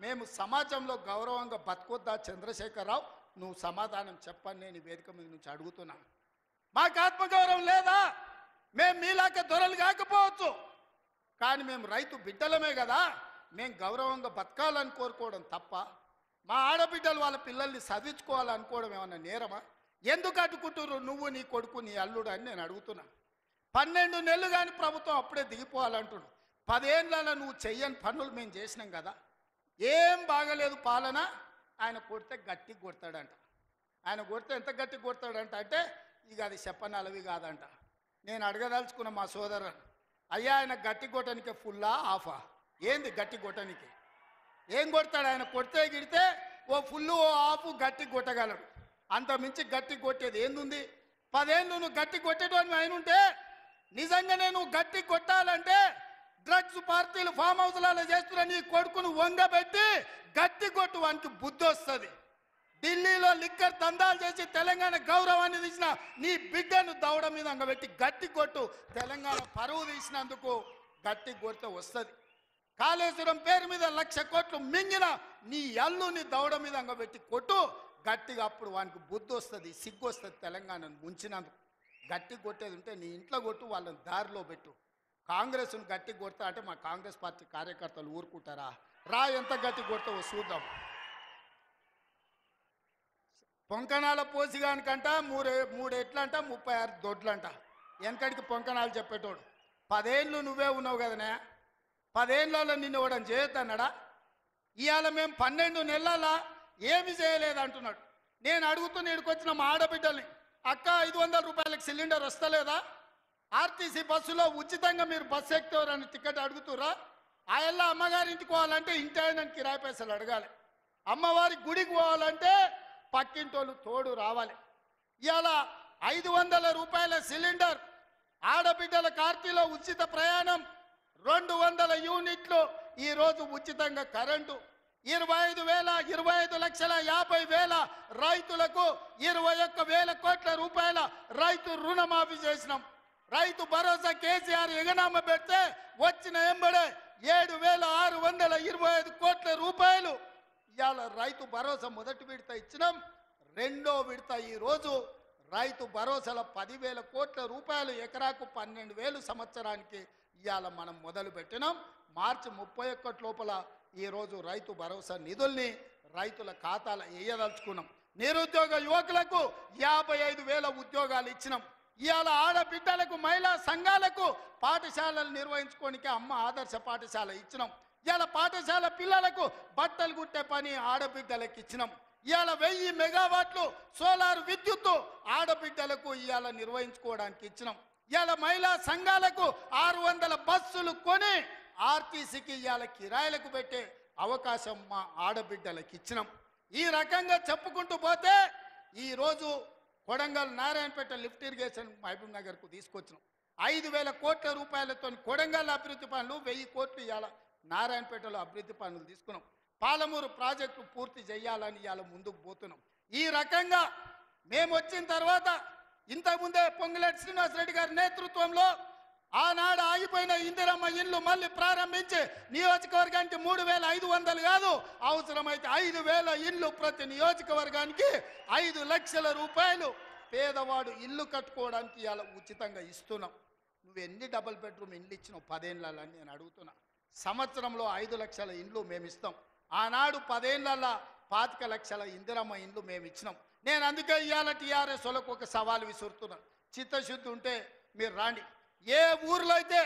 మేము సమాజంలో గౌరవంగా బతకొద్దా? చంద్రశేఖరరావు, నువ్వు సమాధానం చెప్పని నేను వేదిక మీద నుంచి అడుగుతున్నా. మాకు ఆత్మగౌరవం లేదా? మేము మీలాక దొరలు కాకపోవచ్చు, కానీ మేము రైతు బిడ్డలమే కదా. మేము గౌరవంగా బతకాలని కోరుకోవడం తప్ప మా ఆడబిడ్డలు వాళ్ళ పిల్లల్ని చదివించుకోవాలనుకోవడం ఏమన్నా నేరమా? ఎందుకు అడ్డుకుంటున్నారు నువ్వు, నీ కొడుకు, నీ అల్లుడు అని నేను అడుగుతున్నా. 12 నెలలు కానీ ప్రభుత్వం అప్పుడే దిగిపోవాలంటున్నాడు. 10 ఏళ్ళలో నువ్వు చెయ్యని పనులు మేము చేసినాం కదా. ఏం బాగలేదు పాలన. ఆయన కొడితే గట్టి కొడతాడంట. ఆయన కొడితే ఎంత గట్టి కొడతాడంట అంటే ఇక అది చెప్పనలవి కాదంట. నేను అడగదలుచుకున్న మా సోదరుని, అయ్యా ఆయన గట్టి కొట్టడానికి ఫుల్లా ఆఫా? ఏంది గట్టి కొట్టడానికి? ఏం కొడతాడు ఆయన? కొడితే గిడితే ఓ ఫుల్లు ఓ ఆఫ్ గట్టి కొట్టగలడు. అంత మించి గట్టి కొట్టేది ఏందుంది? 10 ఏళ్ళు నువ్వు గట్టి కొట్టేటోని ఆయన ఉంటే నిజంగానే నువ్వు గట్టి కొట్టాలంటే డ్రగ్స్ పార్టీలు ఫామ్ హౌస్లలో చేస్తున్న నీ కొడుకును వంగబెట్టి గట్టి కొట్టు, వానికి బుద్ధి వస్తుంది. ఢిల్లీలో లిక్కర్ దందాలు చేసి తెలంగాణ గౌరవాన్ని తీసిన నీ బిడ్డను దవడ మీద అంగబెట్టి గట్టి కొట్టు. తెలంగాణ పరువు తీసినందుకు గట్టి కొడితే వస్తుంది. కాళేశ్వరం పేరు మీద 1,00,000 కోట్లు మింగిన నీ అల్లుని దవడ మీద అంగబెట్టి కొట్టు గట్టిగా. అప్పుడు వానికి బుద్ధి వస్తుంది, సిగ్గు వస్తుంది. తెలంగాణను ముంచినందుకు గట్టి కొట్టేది ఉంటే నీ ఇంట్లో కొట్టు, వాళ్ళని దారిలో పెట్టు. కాంగ్రెస్ను గట్టి కొడతా అంటే మా కాంగ్రెస్ పార్టీ కార్యకర్తలు ఊరుకుంటారా? రా, ఎంత గట్టి కొడతావో చూద్దాం. పొంకణాల పోసిగానికంట 3 ఎట్లంట 36 దొడ్లంట. వెనకడికి పొంకణాలు చెప్పేటోడు. 10 ఏళ్ళు నువ్వే ఉన్నావు కదనే. 10 ఏళ్ళలో నిన్ను ఇవ్వడం చేయొద్దన్నాడా? ఇవాళ మేము 12 నెలల ఏమి చేయలేదు అంటున్నాడు. నేను అడుగుతున్న ఇక్కడికొచ్చిన మా ఆడబిడ్డల్ని, అక్క 500 రూపాయలకు సిలిండర్ వస్తలేదా? ఆర్టీసీ బస్సులో ఉచితంగా మీరు బస్సు ఎక్కుతారని టికెట్ అడుగుతురా? ఆయల్లా అమ్మగారింటికి పోవాలంటే ఇంటి ఆయన కిరాయి పైసలు అడగాలి. అమ్మవారి గుడికి పోవాలంటే పక్కింటోళ్ళు తోడు రావాలి. ఇవాళ 500 రూపాయల సిలిండర్, ఆడబిడ్డల కార్తీలో ఉచిత ప్రయాణం, 200 యూనిట్లు ఈరోజు ఉచితంగా కరెంటు, 25,50,50,000 రైతులకు 21,000 కోట్ల రూపాయల రైతు రుణమాఫీ చేసినాం. రైతు భరోసా కేసీఆర్ ఎగనామ పెడితే వచ్చిన ఎంబడే 7,625 కోట్ల రూపాయలు ఇవాళ రైతు భరోసా మొదటి విడత ఇచ్చినాం. రెండో విడత ఈరోజు రైతు భరోసాల 10,000 కోట్ల రూపాయలు, ఎకరాకు 12,000 సంవత్సరానికి ఇవాళ మనం మొదలు పెట్టినాం. మార్చి 31 లోపల ఈరోజు రైతు భరోసా నిధుల్ని రైతుల ఖాతాలో వేయదలుచుకున్నాం. నిరుద్యోగ యువకులకు 55,000 ఉద్యోగాలు ఇచ్చినాం. ఇవాళ ఆడబిడ్డలకు, మహిళా సంఘాలకు పాఠశాలలు నిర్వహించుకోనికి అమ్మ ఆదర్శ పాఠశాల ఇచ్చినాం. ఇవాళ పాఠశాల పిల్లలకు బట్టలు కుట్టే పని ఆడబిడ్డలకు ఇచ్చినాం. ఇవాళ 1000 మెగావాట్లు సోలార్ విద్యుత్తు ఆడబిడ్డలకు ఇవాళ నిర్వహించుకోవడానికి ఇచ్చినాం. ఇవాళ మహిళా సంఘాలకు 600 బస్సులు కొని ఆర్టీసీకి ఇవాళ కిరాయిలకు పెట్టే అవకాశం మా ఆడబిడ్డలకు ఇచ్చినాం. ఈ రకంగా చెప్పుకుంటూ పోతే ఈరోజు కొడంగల్ నారాయణపేట లిఫ్ట్ ఇరిగేషన్ మహబూబ్ నగర్కు తీసుకొచ్చినాం. 5,000 కోట్ల రూపాయలతో కొడంగల్ అభివృద్ధి పనులు, 1000 కోట్లు ఇవాళ నారాయణపేటలో అభివృద్ధి పనులు తీసుకున్నాం. పాలమూరు ప్రాజెక్టు పూర్తి చేయాలని ఇవాళ ముందుకు పోతున్నాం. ఈ రకంగా మేము వచ్చిన తర్వాత ఇంతకుముందే పొంగులేటి శ్రీనివాసరెడ్డి గారి నేతృత్వంలో ఆనాడు ఆగిపోయిన ఇందిరమ్మ ఇల్లు మళ్ళీ ప్రారంభించి నియోజకవర్గానికి 3,500 కాదు, అవసరమైతే 5,000 ఇల్లు ప్రతి నియోజకవర్గానికి 5 లక్షల రూపాయలు పేదవాడు ఇల్లు కట్టుకోవడానికి ఇవాళ ఉచితంగా ఇస్తున్నాం. నువ్వు ఎన్ని డబుల్ బెడ్రూమ్ ఇండ్లు ఇచ్చినావు 10 ఏళ్ళని నేను అడుగుతున్నా. సంవత్సరంలో 5 లక్షల ఇండ్లు మేము ఇస్తాం. ఆనాడు 10 ఏళ్ళల్లో 25 లక్షల ఇందిరమ్మ ఇండ్లు మేము ఇచ్చినాం. నేను అందుకే ఇవాళ టీఆర్ఎస్ వాళ్ళకు ఒక సవాల్ విసురుతున్నా. చిత్తశుద్ధి ఉంటే మీరు రాండి. ఏ ఊర్లో అయితే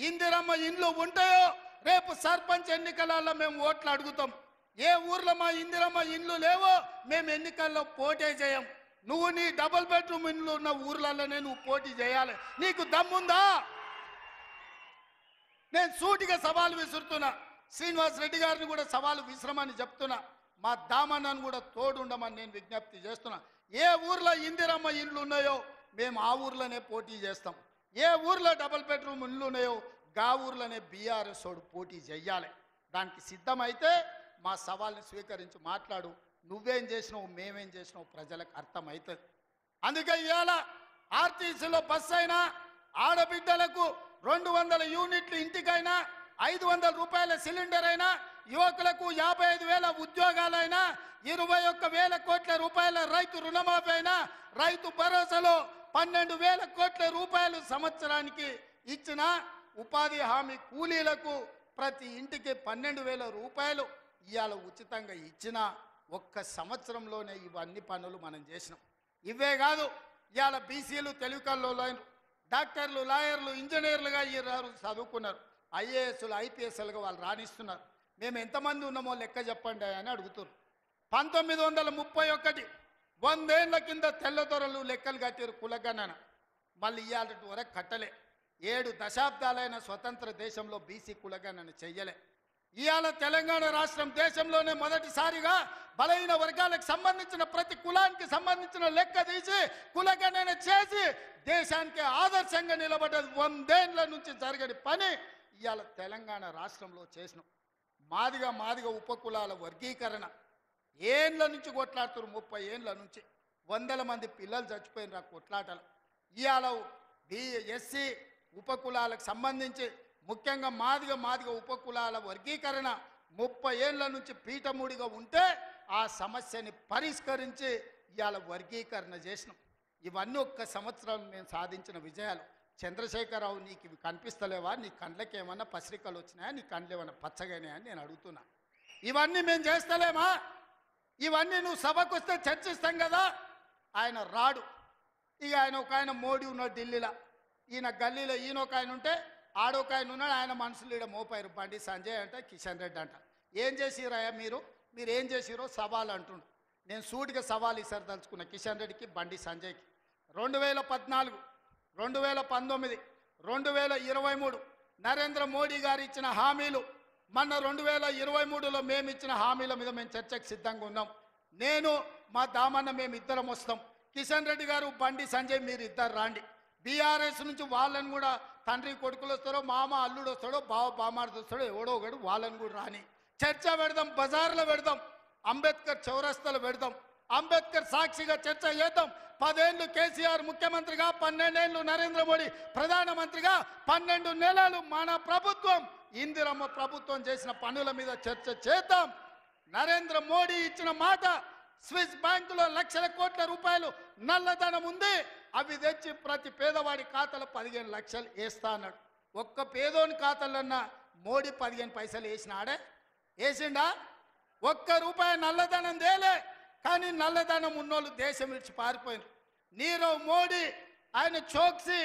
ఇందిరమ్మ ఇండ్లు ఉంటాయో రేపు సర్పంచ్ ఎన్నికలలో మేము ఓట్లు అడుగుతాం. ఏ ఊర్లో మా ఇందిరమ్మ ఇండ్లు లేవో మేము ఎన్నికల్లో పోటీ చేయం. నువ్వు నీ డబుల్ బెడ్రూమ్ ఇండ్లు ఉన్న ఊర్లలోనే నువ్వు పోటీ చేయాలి. నీకు దమ్ముందా? నేను సూటిగా సవాల్ విసురుతున్నా. శ్రీనివాస్ రెడ్డి గారిని కూడా సవాలు విశ్రమని చెప్తున్నా. మా దామన్నను కూడా తోడుండమని నేను విజ్ఞప్తి చేస్తున్నా. ఏ ఊర్లో ఇందిరమ్మ ఇండ్లు ఉన్నాయో మేము ఆ ఊర్లోనే పోటీ చేస్తాం. ఏ ఊర్లో డబుల్ బెడ్రూమ్ ఇండ్లు ఉన్నాయో గా ఊర్లోనే బీఆర్ఎస్ వాడు పోటీ చెయ్యాలి. దానికి సిద్ధమైతే మా సవాల్ని స్వీకరించి మాట్లాడు. నువ్వేం చేసినావు మేమేం చేసినావు ప్రజలకు అర్థమవుతుంది. అందుకే ఇవాళ ఆర్టీసీలో బస్సు అయినా ఆడబిడ్డలకు 200 యూనిట్లు ఇంటికైనా 500 రూపాయల సిలిండర్ అయినా యువకులకు 55,000 ఉద్యోగాలైనా 21,000 కోట్ల రూపాయల రైతు రుణమాఫీ అయినా రైతు భరోసాలో 12,000 కోట్ల రూపాయలు సంవత్సరానికి ఇచ్చిన ఉపాధి హామీ కూలీలకు ప్రతి ఇంటికి 12,000 రూపాయలు ఇవాళ ఉచితంగా ఇచ్చిన ఒక్క సంవత్సరంలోనే ఇవన్నీ పనులు మనం చేసినాం. ఇవే కాదు ఇవాళ బీసీలు తెలివికల్లో డాక్టర్లు లాయర్లు ఇంజనీర్లుగా ఈ చదువుకున్నారు. ఐఏఎస్లు ఐపీఎస్లుగా వాళ్ళు రాణిస్తున్నారు. మేము ఎంతమంది ఉన్నామో లెక్క చెప్పండి అని అడుగుతున్నారు. 1931 100 ఏళ్ల కింద తెల్లదొరలు లెక్కలు కట్టారు కులగణన. మళ్ళీ ఇవాళ వరకు కట్టలే. 7 దశాబ్దాలైన స్వతంత్ర దేశంలో బీసీ కులగణన చెయ్యలే. ఇవాళ తెలంగాణ రాష్ట్రం దేశంలోనే మొదటిసారిగా బలహీన వర్గాలకు సంబంధించిన ప్రతి కులానికి సంబంధించిన లెక్క తీసి కులగణన చేసి దేశానికి ఆదర్శంగా నిలబడ్డది. 100 ఏళ్ల నుంచి జరగని పని ఇవాళ తెలంగాణ రాష్ట్రంలో చేసినాం. మాదిగ ఉపకులాల వర్గీకరణ ఏండ్ల నుంచి కొట్లాడుతున్నారు. 30 ఏండ్ల నుంచి 100 మంది పిల్లలు చచ్చిపోయిన కొట్లాటలు. ఇవాళ ఎస్సీ ఉపకులాలకు సంబంధించి ముఖ్యంగా మాదిగ ఉపకులాల వర్గీకరణ 30 ఏళ్ల నుంచి పీఠముడిగా ఉంటే ఆ సమస్యని పరిష్కరించి ఇవాళ వర్గీకరణ చేసినాం. ఇవన్నీ ఒక్క సంవత్సరం మేము సాధించిన విజయాలు. చంద్రశేఖరరావు నీకు ఇవి కనిపిస్తలేవా? నీ కండ్లకి ఏమన్నా పసిరికలు వచ్చినాయా? నీ కండ్లు ఏమన్నా పచ్చగానే అని నేను అడుగుతున్నా. ఇవన్నీ మేము చేస్తలేమా? ఇవన్నీ నువ్వు సభకు వస్తే చర్చిస్తాం కదా. ఆయన రాడు. ఇక ఒక ఆయన మోడీ ఉన్నాడు ఢిల్లీలో, ఈయన గల్లీలో ఈయన ఒక ఆయన ఉంటే ఆడొక ఆయన ఉన్నాడు. ఆయన మనుషులు ఈడ మోపారు. బండి సంజయ్ అంట, కిషన్ రెడ్డి అంట. ఏం చేసిరాయా మీరు ఏం చేసిరో సవాల్ అంటుండు. నేను సూటిగా సవాల్ ఇసారి తలుచుకున్నా కిషన్ రెడ్డికి బండి సంజయ్కి. 2014, 2019, 2023 నరేంద్ర మోడీ గారు ఇచ్చిన హామీలు, మొన్న 2023లో మేము ఇచ్చిన హామీల మీద మేము చర్చకు సిద్ధంగా ఉన్నాం. నేను మా దామన్న మేము ఇద్దరం వస్తాం. కిషన్ రెడ్డి గారు బండి సంజయ్ మీరు ఇద్దరు రాండి. బీఆర్ఎస్ నుంచి వాళ్ళని కూడా తండ్రి కొడుకులు వస్తారో, మామ అల్లుడు వస్తాడో, బావ బామార్ది వస్తాడో, ఎవడో ఒకడు వాళ్ళని కూడా రాని. చర్చ పెడదాం, బజార్లో పెడదాం, అంబేద్కర్ చౌరస్తాలో పెడదాం. అంబేద్కర్ సాక్షిగా చర్చ చేద్దాం. 10 ఏళ్ళు కేసీఆర్ ముఖ్యమంత్రిగా, 12 ఏళ్ళు నరేంద్ర మోడీ ప్రధానమంత్రిగా, 12 నెలలు మన ప్రభుత్వం ఇందిరమ్మ ప్రభుత్వం చేసిన పనుల మీద చర్చ చేద్దాం. నరేంద్ర మోడీ ఇచ్చిన మాట, స్విస్ బ్యాంకులో లక్షల కోట్ల రూపాయలు నల్లధనం ఉంది, అవి తెచ్చి ప్రతి పేదవాడి ఖాతాలో 15 లక్షలు వేస్తా అన్నాడు. ఒక్క పేదోని ఖాతాలన్నా మోడీ 15 పైసలు వేసినాడే? వేసిండా? ఒక్క రూపాయి నల్లధనం తేలే. కానీ నల్లధనం ఉన్నోళ్ళు దేశం విడిచి పారిపోయినారు. నీరవ్ మోడీ, ఆయన చోక్సీ,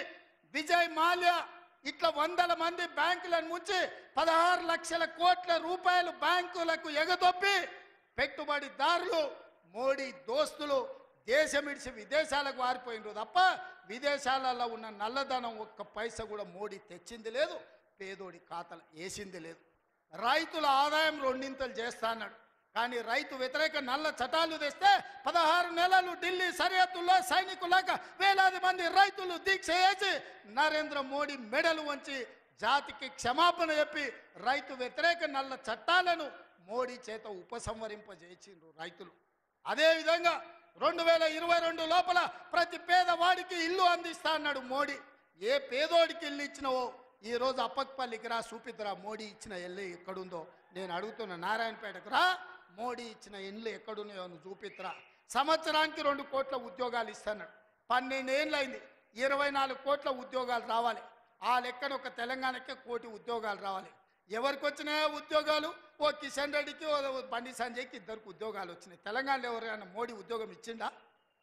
విజయ్ మాల్యా ఇట్లా 100 మంది బ్యాంకులను ముంచి 16 లక్షల కోట్ల రూపాయలు బ్యాంకులకు ఎగదొప్పి పెట్టుబడిదారులు, మోడీ దోస్తులు దేశం విడిచి విదేశాలకు పారిపోయినారు తప్ప విదేశాలలో ఉన్న నల్లధనం ఒక్క పైసా కూడా మోడీ తెచ్చింది లేదు, పేదోడి ఖాతాలు వేసింది లేదు. రైతుల ఆదాయం 2 చేస్తా అన్నాడు. కానీ రైతు వ్యతిరేక నల్ల చట్టాలు తెస్తే 16 నెలలు ఢిల్లీ సరిహద్దుల్లో సైనికులాగా వేలాది మంది రైతులు దీక్ష చేసి నరేంద్ర మోడీ మెడలు వంచి జాతికి క్షమాపణ చెప్పి రైతు వ్యతిరేక నల్ల చట్టాలను మోడీ చేత ఉపసంహరింపజేసిండ్రు రైతులు. అదేవిధంగా 2022 లోపల ప్రతి పేదవాడికి ఇల్లు అందిస్తా అన్నాడు మోడీ. ఏ పేదోడికి ఇల్లు ఇచ్చినవో ఈరోజు అప్పక్పల్లికి రా, చూపిద్దురా మోడీ ఇచ్చిన ఇల్లు ఎక్కడుందో. నేను అడుగుతున్నా, నారాయణపేటకు రా, మోడీ ఇచ్చిన ఇల్లు ఎక్కడున్నాయో నువ్వు చూపిద్దురా. సంవత్సరానికి 2 కోట్ల ఉద్యోగాలు ఇస్తున్నాడు. 12 ఏళ్ళు అయింది. 24 కోట్ల ఉద్యోగాలు రావాలి. ఆ లెక్కన ఒక తెలంగాణకే 1 కోటి ఉద్యోగాలు రావాలి. ఎవరికి వచ్చినాయో ఉద్యోగాలు? ఓ కిషన్ రెడ్డికి, ఓ బండి సంజయ్కి 2 ఉద్యోగాలు వచ్చినాయి. తెలంగాణలో ఎవరైనా మోడీ ఉద్యోగం ఇచ్చిండా?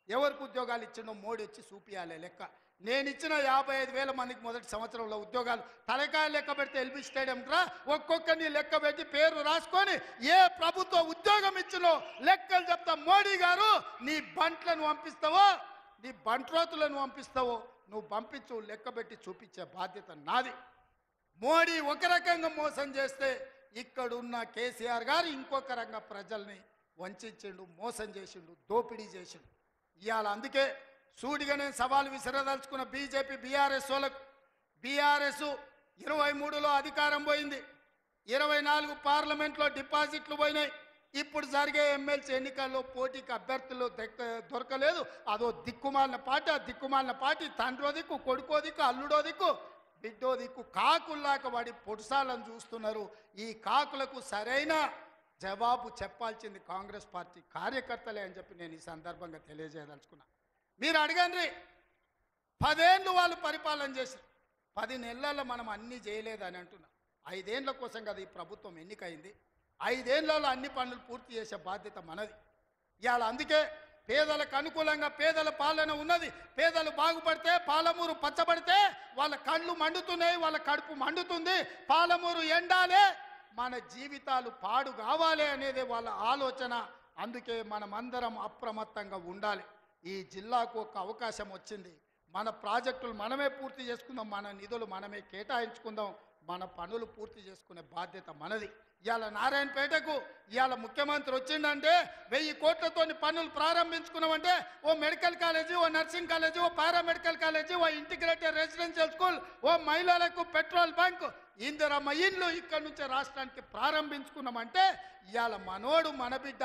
ఎవరికి ఉద్యోగాలు ఇచ్చిండో మోడీ వచ్చి చూపియాలి లెక్క. నేను ఇచ్చిన 55,000 మందికి మొదటి సంవత్సరంలో ఉద్యోగాలు తలకాయ లెక్క పెడితే ఎల్బీ స్టేడియం రా, ఒక్కొక్కరిని లెక్క పెట్టి పేరు రాసుకొని ఏ ప్రభుత్వ ఉద్యోగం ఇచ్చినో లెక్కలు చెప్తా. మోడీ గారు నీ బంట్లను పంపిస్తావో, నీ బంట్రోతులను పంపిస్తావో నువ్వు పంపించు, లెక్క పెట్టి చూపించే బాధ్యత నాది. మోడీ ఒక రకంగా మోసం చేస్తే ఇక్కడున్న కేసీఆర్ గారు ఇంకొక రంగా ప్రజల్ని వంచిండు, మోసం చేసిండు, దోపిడీ చేసిండు. ఇవాళ అందుకే సూటిగా నేను సవాలు విసిరదలుచుకున్న బీజేపీ బీఆర్ఎస్ వాళ్ళకు. బీఆర్ఎస్ 23లో అధికారం పోయింది, 24 పార్లమెంట్లో డిపాజిట్లు పోయినాయి. ఇప్పుడు జరిగే ఎమ్మెల్సీ ఎన్నికల్లో పోటీకి అభ్యర్థులు దొరకలేదు. అదో దిక్కుమాలిన పార్టీ. ఆ దిక్కుమాలిన పార్టీ తండ్రో దిక్కు, కొడుకో దిక్కు, అల్లుడో దిక్కు, బిడ్డో దిక్కు కాకుల్లాక వాడి పొడుసాలను చూస్తున్నారు. ఈ కాకులకు సరైన జవాబు చెప్పాల్సింది కాంగ్రెస్ పార్టీ కార్యకర్తలే అని చెప్పి నేను ఈ సందర్భంగా తెలియజేయదలుచుకున్నా. మీరు అడగండి, 10 ఏళ్ళు వాళ్ళు పరిపాలన చేశారు, 10 నెలల్లో మనం అన్నీ చేయలేదని అంటున్నాం. 5 ఏళ్ళ కోసం కదా ఈ ప్రభుత్వం ఎన్నికైంది. 5 ఏళ్లలో అన్ని పనులు పూర్తి చేసే బాధ్యత మనది. ఇవాళ అందుకే పేదలకు అనుకూలంగా పేదల పాలన ఉన్నది. పేదలు బాగుపడితే, పాలమూరు పచ్చబడితే వాళ్ళ కళ్ళు మండుతున్నాయి, వాళ్ళ కడుపు మండుతుంది. పాలమూరు ఎండాలే, మన జీవితాలు పాడు కావాలి అనేది వాళ్ళ ఆలోచన. అందుకే మనమందరం అప్రమత్తంగా ఉండాలి. ఈ జిల్లాకు ఒక అవకాశం వచ్చింది. మన ప్రాజెక్టులు మనమే పూర్తి చేసుకుందాం, మన నిధులు మనమే కేటాయించుకుందాం, మన పనులు పూర్తి చేసుకునే బాధ్యత మనది. ఇవాళ నారాయణపేటకు ఇవాళ ముఖ్యమంత్రి వచ్చిందంటే 1000 కోట్లతో పనులు ప్రారంభించుకున్నామంటే ఓ మెడికల్ కాలేజీ, ఓ నర్సింగ్ కాలేజీ, ఓ పారామెడికల్ కాలేజీ, ఓ ఇంటిగ్రేటెడ్ రెసిడెన్షియల్ స్కూల్, ఓ మహిళలకు పెట్రోల్ బంక్, ఇందిరమ్మ ఇండ్లు ఇక్కడ నుంచి రాష్ట్రానికి ప్రారంభించుకున్నామంటే ఇవాళ మనోడు మన బిడ్డ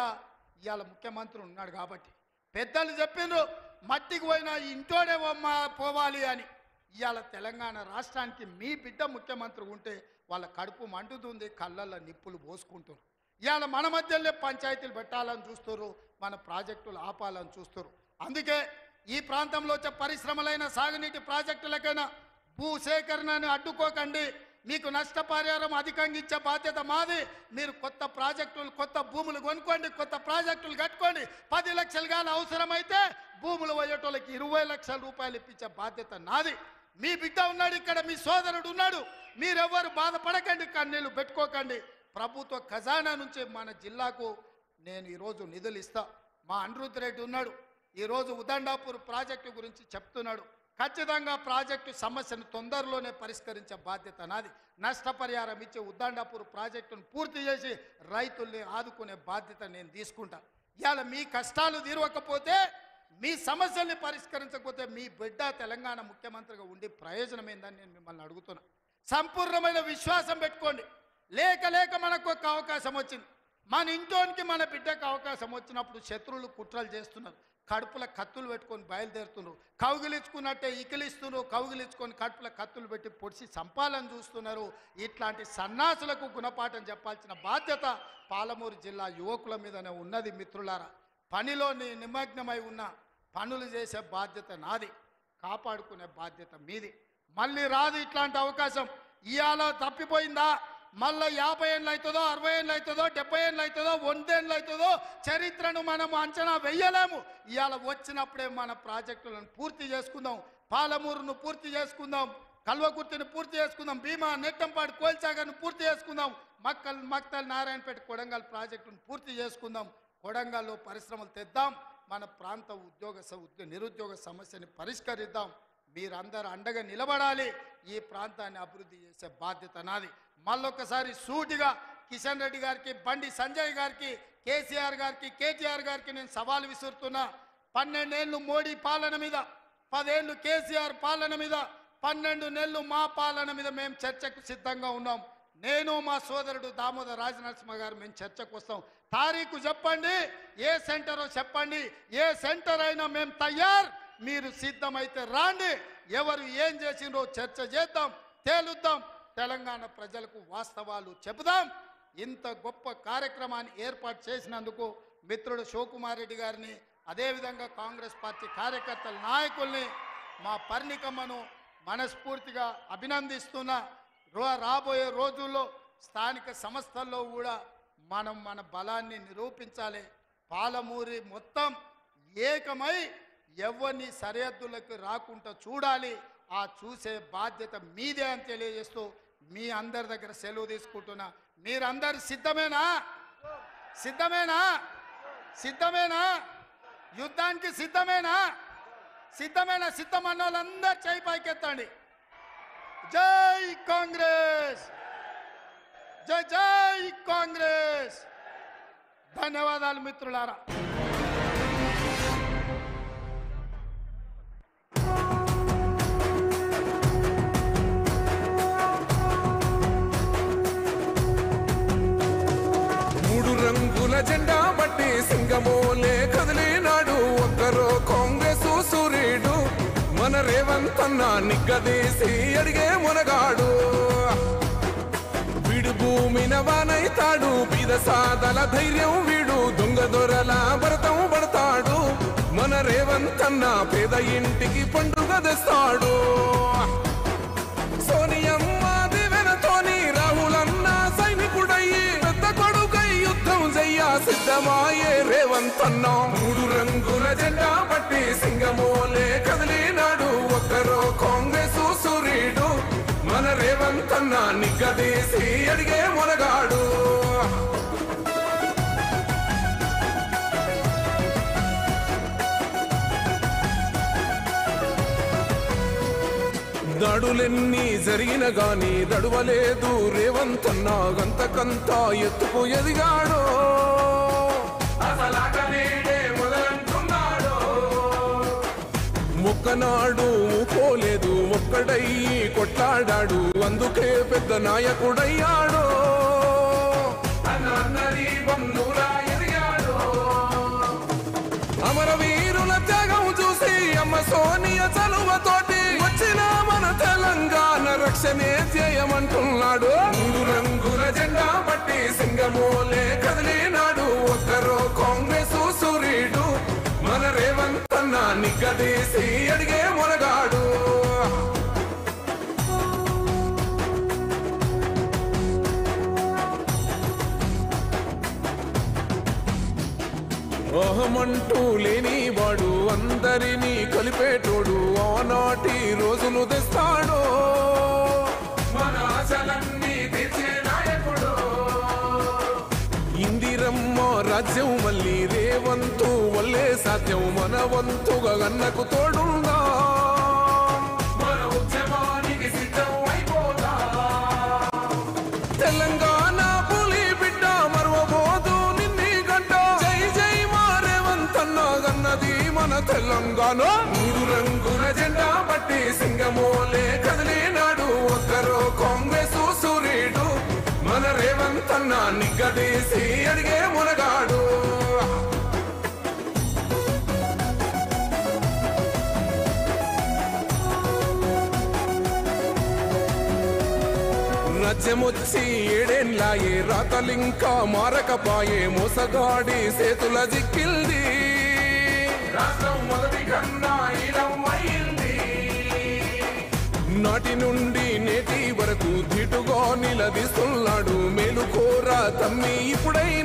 ఇవాళ ముఖ్యమంత్రి ఉన్నాడు కాబట్టి. పెద్దలు చెప్పిండ్రు మట్టికి పోయినా ఇంటోడే పోవాలి అని. ఇవాళ తెలంగాణ రాష్ట్రానికి మీ బిడ్డ ముఖ్యమంత్రి ఉంటే వాళ్ళ కడుపు మండుతుంది, కళ్ళల్లో నిప్పులు పోసుకుంటారు. ఇవాళ మన మధ్యలో పంచాయతీలు పెట్టాలని చూస్తారు, మన ప్రాజెక్టులు ఆపాలని చూస్తారు. అందుకే ఈ ప్రాంతంలో వచ్చే పరిశ్రమలైన సాగునీటి ప్రాజెక్టులకైనా భూసేకరణను అడ్డుకోకండి. మీకు నష్టపరిహారం అధికంగా ఇచ్చే బాధ్యత మాది. మీరు కొత్త ప్రాజెక్టులు, కొత్త భూములు కొనుక్కోండి, కొత్త ప్రాజెక్టులు కట్టుకోండి. 10 లక్షలు కానీ అవసరమైతే భూములు పోయేటోళ్ళకి 20 లక్షల రూపాయలు ఇప్పించే బాధ్యత నాది. మీ బిడ్డ ఉన్నాడు ఇక్కడ, మీ సోదరుడు ఉన్నాడు. మీరెవ్వరు బాధపడకండి, కన్నీళ్ళు పెట్టుకోకండి. ప్రభుత్వ ఖజానా నుంచి మన జిల్లాకు నేను ఈరోజు నిధులు ఇస్తా. మా అనిరుద్ధ్ రెడ్డి ఉన్నాడు, ఈరోజు ఉదండాపూర్ ప్రాజెక్టు గురించి చెప్తున్నాడు. ఖచ్చితంగా ప్రాజెక్టు సమస్యను తొందరలోనే పరిష్కరించే బాధ్యత నాది. నష్టపరిహారం ఇచ్చే ఉదండాపూర్ ప్రాజెక్టును పూర్తి చేసి రైతుల్ని ఆదుకునే బాధ్యత నేను తీసుకుంటా. ఇవాళ మీ కష్టాలు తీరవకపోతే, మీ సమస్యల్ని పరిష్కరించకపోతే మీ బిడ్డ తెలంగాణ ముఖ్యమంత్రిగా ఉండి ప్రయోజనం ఏందని నేను మిమ్మల్ని అడుగుతున్నా. సంపూర్ణమైన విశ్వాసం పెట్టుకోండి. లేక మనకు ఒక అవకాశం వచ్చింది. మన ఇంట్లోనికి మన బిడ్డకు అవకాశం వచ్చినప్పుడు శత్రువులు కుట్రలు చేస్తున్నారు, కడుపుల కత్తులు పెట్టుకొని బయలుదేరుతున్నారు, కౌగిలించుకున్నట్టే ఇకిలిస్తున్నారు, కౌగిలించుకొని కడుపుల కత్తులు పెట్టి పొడిచి చంపాలని చూస్తున్నారు. ఇట్లాంటి సన్నాసులకు గుణపాఠం చెప్పాల్సిన బాధ్యత పాలమూరు జిల్లా యువకుల మీదనే ఉన్నది. మిత్రులారా, పనిలో నిమగ్నమై ఉన్న పనులు చేసే బాధ్యత నాది, కాపాడుకునే బాధ్యత మీది. మళ్ళీ రాదు ఇట్లాంటి అవకాశం. ఇవాళ తప్పిపోయిందా మళ్ళీ 50 ఏళ్ళు అవుతుందో, 60 ఏళ్ళు అవుతుందో, 70 ఏళ్ళు అవుతుందో, 100 ఏళ్ళు అవుతుందో చరిత్రను మనం అంచనా వెయ్యలేము. ఇవాళ వచ్చినప్పుడే మన ప్రాజెక్టులను పూర్తి చేసుకుందాం, పాలమూరును పూర్తి చేసుకుందాం, కల్వకుర్తిని పూర్తి చేసుకుందాం, భీమా, నెట్టంపాడు, కోల్చాగర్ను పూర్తి చేసుకుందాం, మక్తల్, నారాయణపేట, కొడంగల్ ప్రాజెక్టును పూర్తి చేసుకుందాం. కొడంగల్లో పరిశ్రమలు తెద్దాం, మన ప్రాంత నిరుద్యోగ సమస్యని పరిష్కరిద్దాం. మీరందరూ అండగా నిలబడాలి. ఈ ప్రాంతాన్ని అభివృద్ధి చేసే బాధ్యత నాది. మళ్ళొక్కసారి సూటిగా కిషన్ రెడ్డి గారికి, బండి సంజయ్ గారికి, కేసీఆర్ గారికి, కేటీఆర్ గారికి నేను సవాల్ విసురుతున్నా. 12 ఏళ్ళు మోడీ పాలన మీద, 10 ఏళ్ళు కేసీఆర్ పాలన మీద, 12 నెలలు మా పాలన మీద మేము చర్చకు సిద్ధంగా ఉన్నాం. నేను మా సోదరుడు దామోదర్ రాజనరసింహ గారు మేము చర్చకు వస్తాం. తారీఖు చెప్పండి, ఏ సెంటరో చెప్పండి, ఏ సెంటర్ అయినా మేము తయారు. మీరు సిద్ధమైతే రాండి, ఎవరు ఏం చేసిండ్రో చర్చ చేద్దాం, తేలుద్దాం, తెలంగాణ ప్రజలకు వాస్తవాలు చెబుదాం. ఇంత గొప్ప కార్యక్రమాన్ని ఏర్పాటు చేసినందుకు మిత్రుడు శివకుమార్ రెడ్డి గారిని, అదేవిధంగా కాంగ్రెస్ పార్టీ కార్యకర్తల నాయకుల్ని, మా పర్ణికమ్మను మనస్ఫూర్తిగా అభినందిస్తున్నా. రాబోయే రోజుల్లో స్థానిక సంస్థల్లో కూడా మనం మన బలాన్ని నిరూపించాలి. పాలమూరి మొత్తం ఏకమై ఎవరిని సరిహద్దులకు రాకుండా చూడాలి. ఆ చూసే బాధ్యత మీదే అని తెలియజేస్తూ మీ అందరి దగ్గర సెలవు తీసుకుంటున్నా. మీరందరు సిద్ధమేనా? సిద్ధమేనా? సిద్ధమేనా? యుద్ధానికి సిద్ధమేనా? సిద్ధమేనా? సిద్ధమన్న వాళ్ళందరూ చేయి పైకెత్తండి. జై కాంగ్రెస్, జై జై కాంగ్రెస్. ధన్యవాదాలు మిత్రులారా. మూడు రంగుల జెండా బట్టి సింగమోలే కదిలినాడు ఒక్కరో కాంగ్రెస్ సూర్యుడు మన రేవంత్ అన్న నిగ్గదీసి అడిగే మునగాడు. వీడు భూమిన వానైతాడు బీద సాదల ధైర్యం వీడు దొంగ దొరల భరతం పడతాడు. మన రేవంత్ అన్న పేద ఇంటికి పండుగ తెస్తాడు. సోనియమ్మ దివెనతోని రాహులన్న సైనికుడయ్యి పెద్ద కొడుకై యుద్ధం చెయ్య సిద్ధమాయే రేవంత్ అన్న. మూడు రంగుల జెండా పట్టి సింగమోలే కదిలినాడు ఒక్కరో కాంగ్రెస్ సూర్యుడు మన రేవంత్ అన్న నిగ్గదీసి అడిగే మునగాడు. దాడులెన్ని జరిగిన గాని దడువలేదు రేవంత్ అన్న గంతకంతా ఎత్తుకు ఎదిగాడు. మొక్కనాడు పోలేదు ఒక్కడయ్యి కొట్లాడాడు అందుకే పెద్ద నాయకుడయ్యాడు. అమరవీరుల త్యాగం చూసి అమ్మ సోనియ చలువతోటి వచ్చిన మన తెలంగాణ రక్షణే చేయమంటున్నాడు. మూడు రంగుల జెండా పట్టి సింగమోలే కదిలినాడు ఒక్కరో కాంగ్రెస్ సూర్యుడు మన రేవంత్ అన్న నిగ్గదీసి అడిగే మునగాడు. అహమంటూ లేని వాడు అందరినీ కలిపేటోడు ఆనాటి రోజులు తెస్తాడు. మన ఆశలన్నీ తీర్చే నాయకుడు. ఇందిరమ్మ రాజ్యం మళ్ళీ రేవంతు వల్లే సాధ్యం మన వంతుగా గన్నకు తోడుందా మన ఉద్యమానికి సిద్ధం అయిపోదా. తెలంగాణ పులి బిడ్డ మరవబోదు నిన్ని గంట జై జై మా రేవంత్ అన్న గన్నది మన తెలంగాణ. మూడు రంగుల జెండా పట్టి సింగమోలే కదిలినాడు ఒక్కరో కాంగ్రెస్ సూర్యుడు మన రేవంత్ అన్న నిగ్గదీసి అడిగే మునగాడు. రాజ్యమొచ్చి ఏడేళ్ళాయే రాతలింకా మారకపాయే మోసగాడి చేతుల జిక్కిల్ది రాష్ట్రం మొదటి కన్నా ఇలమయ్యింది. నాటి నుండి నేటి వరకు ధీటుగా నిలదీస్తున్నాడు మేలుకోరా తమ్మి ఇప్పుడైనా